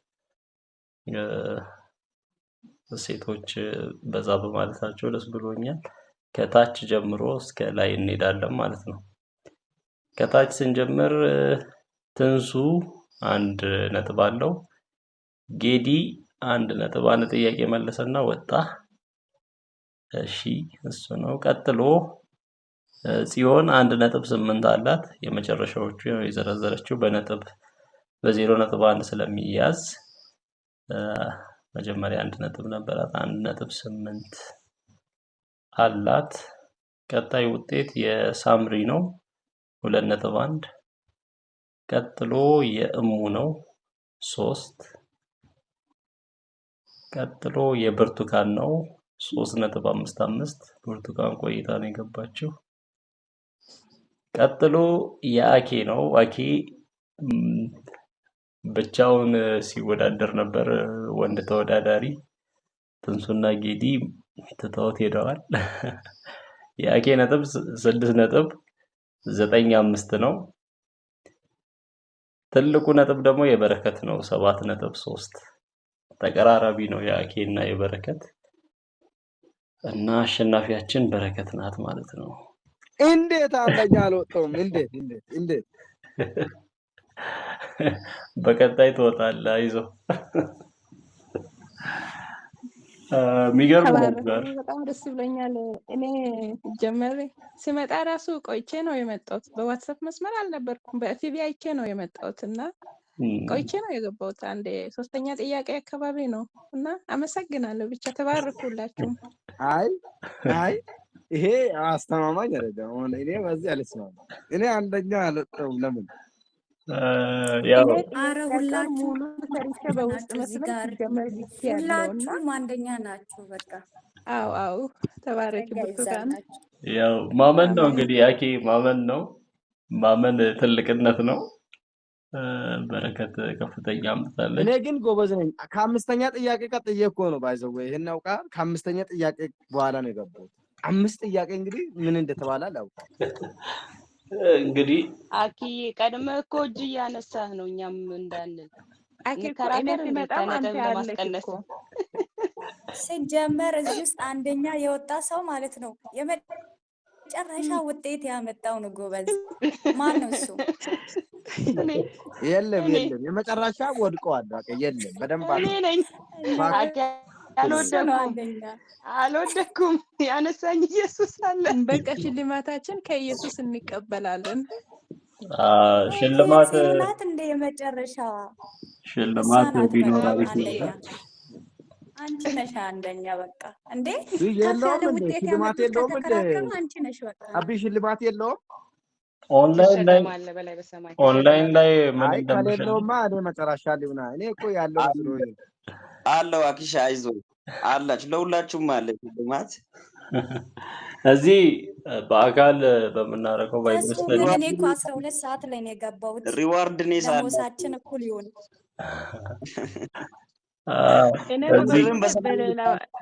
ሴቶች በዛ በማለታቸው ደስ ብሎኛል። ከታች ጀምሮ እስከ ላይ እንሄዳለን ማለት ነው። ከታች ስንጀምር ትንሱ 1 ነጥብ አለው። ጌዲ 1 ነጥብ አንድ ጥያቄ መለሰና ወጣ። እሺ እሱ ነው። ቀጥሎ ጽዮን 1.8 አላት። የመጨረሻዎቹ የዘረዘረችው በ0.1 ስለሚያዝ መጀመሪያ 1 ነጥብ ነበራት። 1.8 አላት። ቀጣይ ውጤት የሳምሪ ነው 2.1። ቀጥሎ የእሙ ነው 3። ቀጥሎ የብርቱካን ነው 3.55። ብርቱካን ቆይታ ነው የገባችው። ቀጥሎ የአኬ ነው። አኬ ብቻውን ሲወዳደር ነበር ወንድ ተወዳዳሪ። ትንሱና ጌዲ ትተውት ሄደዋል። የአኬ ነጥብ 6.95 ነው። ትልቁ ነጥብ ደግሞ የበረከት ነው 7.3። ተቀራራቢ ነው የአኬ እና የበረከት እና አሸናፊያችን በረከት ናት ማለት ነው።
እንዴት አንደኛ አልወጣሁም? እንዴት
በቀጣይ ትወጣለህ። አይዞህ። የሚገርም
ተባረኩ።
ነበር።
በጣም ደስ ብሎኛል። እኔ ጀመር ሲመጣ ራሱ ቆይቼ ነው የመጣሁት። በዋትሳፕ መስመር አልነበርኩም። በቲቪ አይቼ ነው የመጣሁት እና ቆይቼ ነው የገባሁት። አንድ ሶስተኛ ጥያቄ አካባቢ ነው እና አመሰግናለሁ። ብቻ ተባረኩላችሁም።
አይ አይ ይሄ አስተማማኝ አይደለም። አሁን እኔ በዚህ አልስማማም። እኔ አንደኛ አልወጣሁም። ለምን
ያው
አረ ሁላችሁ
ሙሉ ሰርቼ በውስጥ
ናችሁ እዚህ
መስመር
ጋር
ሲጀመር ልክ ያለው እና
ሁላችሁም አንደኛ ናችሁ። በቃ
አዎ ተባረኪ
ጸጋ
ብርቱካን።
ይብዛላችሁ።
ያው ማመን ነው
አሜን።
እንግዲህ ያኬ ማመን ነው። ማመን ትልቅነት ነው። በረከት ከፍተኛ አምጥታለች።
እኔ ግን ጎበዝ ነኝ። ከአምስተኛ ጥያቄ ቀጥዬ እኮ ነው ባይዘው ይሄን አውቃ ከአምስተኛ ጥያቄ በኋላ ነው የገባሁት። 5 ጥያቄ እንግዲህ ምን እንደተባለ አላውቅም።
እንግዲህ
አኪዬ ቀድመህ እኮ እጅ እያነሳህ ነው። እኛም እንዳንል
አኬ እኮ እኔ
እንከራከር እንዴ
ሲመጣም አንተ
ከነጥብ
ያለሽ
ለማስቀነስ
እኮ
ሲጀመር እዚህ ውስጥ አንደኛ የወጣ ሰው ማለት ነው የመጨረሻ ውጤት ያመጣው ነው ጎበዝ። ማን ነው እሱ?
የለም የመጨረሻ ወድቀዋል። በቃ የለም በደንብ
እኔ ነኝ። አኪ አልወደኩም። ያነሳኝ ኢየሱስ አለ።
በቃ ሽልማታችን ከኢየሱስ እንቀበላለን።
ሽልማት
ናት እንደ የመጨረሻ
ሽልማት ቢኖር አሪፍ
አንደኛ
ነበር።
አንቺ ነሽ አንደኛ። በቃ እንዴ
የለውም
ከፍ ያለ
እንዴ?
ውጤት
ሽልማት
ያመጡት
የለውም እንዴ?
ከተከራከሩ አንቺ ነሽ። በቃ
አቢ ሽልማት የለውም?
ትሸለማለህ በላይ በሰማይ
ኦንላይን ላይ ምን
አይ
እንደምሸልም
ከሌለውማ እኔ መጨረሻ ሊሆና እኔ እኮ ያለው መስሎኝ
አለው። አኪሻ አይዞህ አላችሁ፣ ለሁላችሁም አለ ሽልማት።
እዚህ በአካል በምናደርገው ባይብል
ተስፉ
ስተዲ
ግን እኔ እኮ 12 ሰዓት ላይ ነው የገባሁት።
ሪዋርድ ነው ሳለ
ደሞሳችን እኩል ይሁን።
እኔ
እዚህ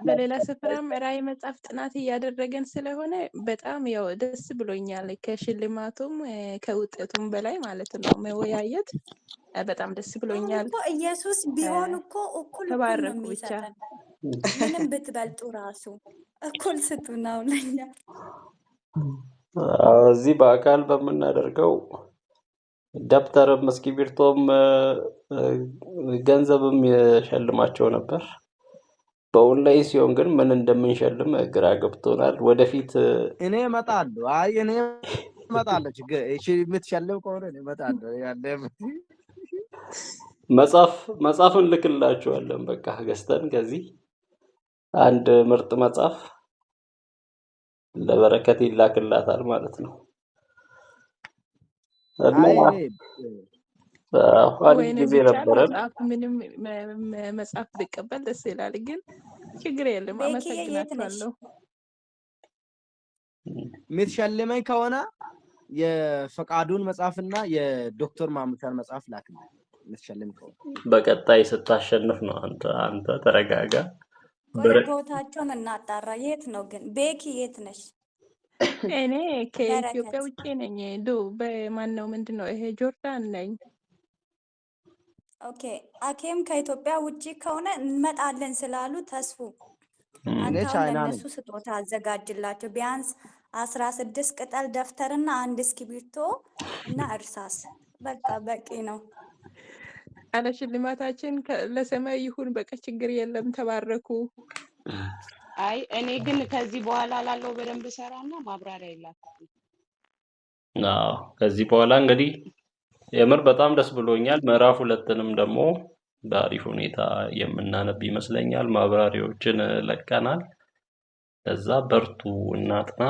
በሌላ ስፍራም ራዕይ መጽሐፍ ጥናት እያደረገን ስለሆነ በጣም ያው ደስ ብሎኛል። ከሽልማቱም ከውጤቱም በላይ ማለት ነው መወያየት በጣም ደስ ብሎኛል።
እኮ ኢየሱስ ቢሆን እኮ እኩል ነው
ተባረኩ ብቻ።
የሚሰጠን። ምንም ብትበልጡ ራሱ እኩል ስጡ ነው ለኛ።
እዚህ በአካል በምናደርገው ደብተርም እስክሪብቶም ገንዘብም የሸልማቸው ነበር። በኦንላይን ሲሆን ግን ምን እንደምንሸልም ግራ ገብቶናል። ወደፊት
እኔ እመጣለሁ። አይ እኔ እመጣለሁ። እሺ የምትሸልም ከሆነ እኔ እመጣለሁ። ያለ
መጽሐፍ እንልክላችኋለን። በቃ ገዝተን ከዚህ አንድ ምርጥ መጽሐፍ ለበረከት ይላክላታል ማለት ነው።
ወይኔ ቢቻል ምንም መጽሐፍ ብቀበል ደስ ይላል፣ ግን ችግር የለም። አመሰግናችኋለሁ።
የምትሸልመኝ ከሆነ የፈቃዱን መጽሐፍና የዶክተር ማሙሻን መጽሐፍ ላክልኝ። የምትሸልም ከሆነ
በቀጣይ ስታሸንፍ ነው። አንተ ተረጋጋ።
ቦታቸውን እናጣራ። የት ነው ግን? ቤኪ የት ነሽ?
እኔ ከኢትዮጵያ ውጭ ነኝ። በማን ነው ምንድን ነው ይሄ? ጆርዳን ነኝ።
ኦኬ አኬም ከኢትዮጵያ ውጭ ከሆነ እንመጣለን ስላሉ ተስፉ አንተ ለእነሱ ስጦታ አዘጋጅላቸው። ቢያንስ 16 ቅጠል ደብተርና 1 እስክሪብቶ እና እርሳስ በቃ በቂ ነው።
አለ ሽልማታችን ለሰማይ ይሁን። በቃ ችግር የለም። ተባረኩ።
አይ እኔ ግን ከዚህ በኋላ ላለው በደንብ ሰራና ማብራሪያ ይላክልኝ።
ከዚህ በኋላ እንግዲህ የምር በጣም ደስ ብሎኛል። ምዕራፍ 2ንም ደግሞ በአሪፍ ሁኔታ የምናነብ ይመስለኛል። ማብራሪያዎችን ለቀናል። ለዛ በርቱ፣ እናጥና፣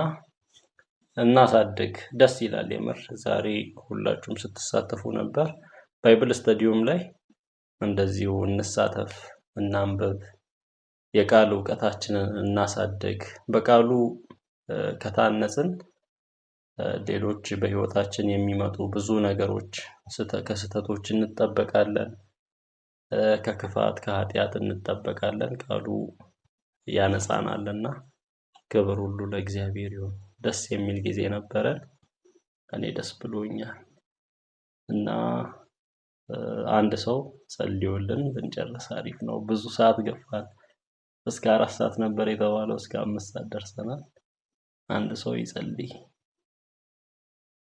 እናሳድግ። ደስ ይላል የምር። ዛሬ ሁላችሁም ስትሳተፉ ነበር። ባይብል ስተዲውም ላይ እንደዚሁ እንሳተፍ፣ እናንብብ፣ የቃል እውቀታችንን እናሳድግ። በቃሉ ከታነጽን ሌሎች በህይወታችን የሚመጡ ብዙ ነገሮች ከስህተቶች እንጠበቃለን፣ ከክፋት ከኃጢአት እንጠበቃለን። ቃሉ ያነጻናልና ክብር ሁሉ ለእግዚአብሔር ይሁን። ደስ የሚል ጊዜ ነበረን። እኔ ደስ ብሎኛል እና አንድ ሰው ጸልዮልን ብንጨርስ አሪፍ ነው። ብዙ ሰዓት ገፋል። እስከ 4 ሰዓት ነበር የተባለው፣ እስከ 5 ሰዓት ደርሰናል። አንድ ሰው ይጸልይ።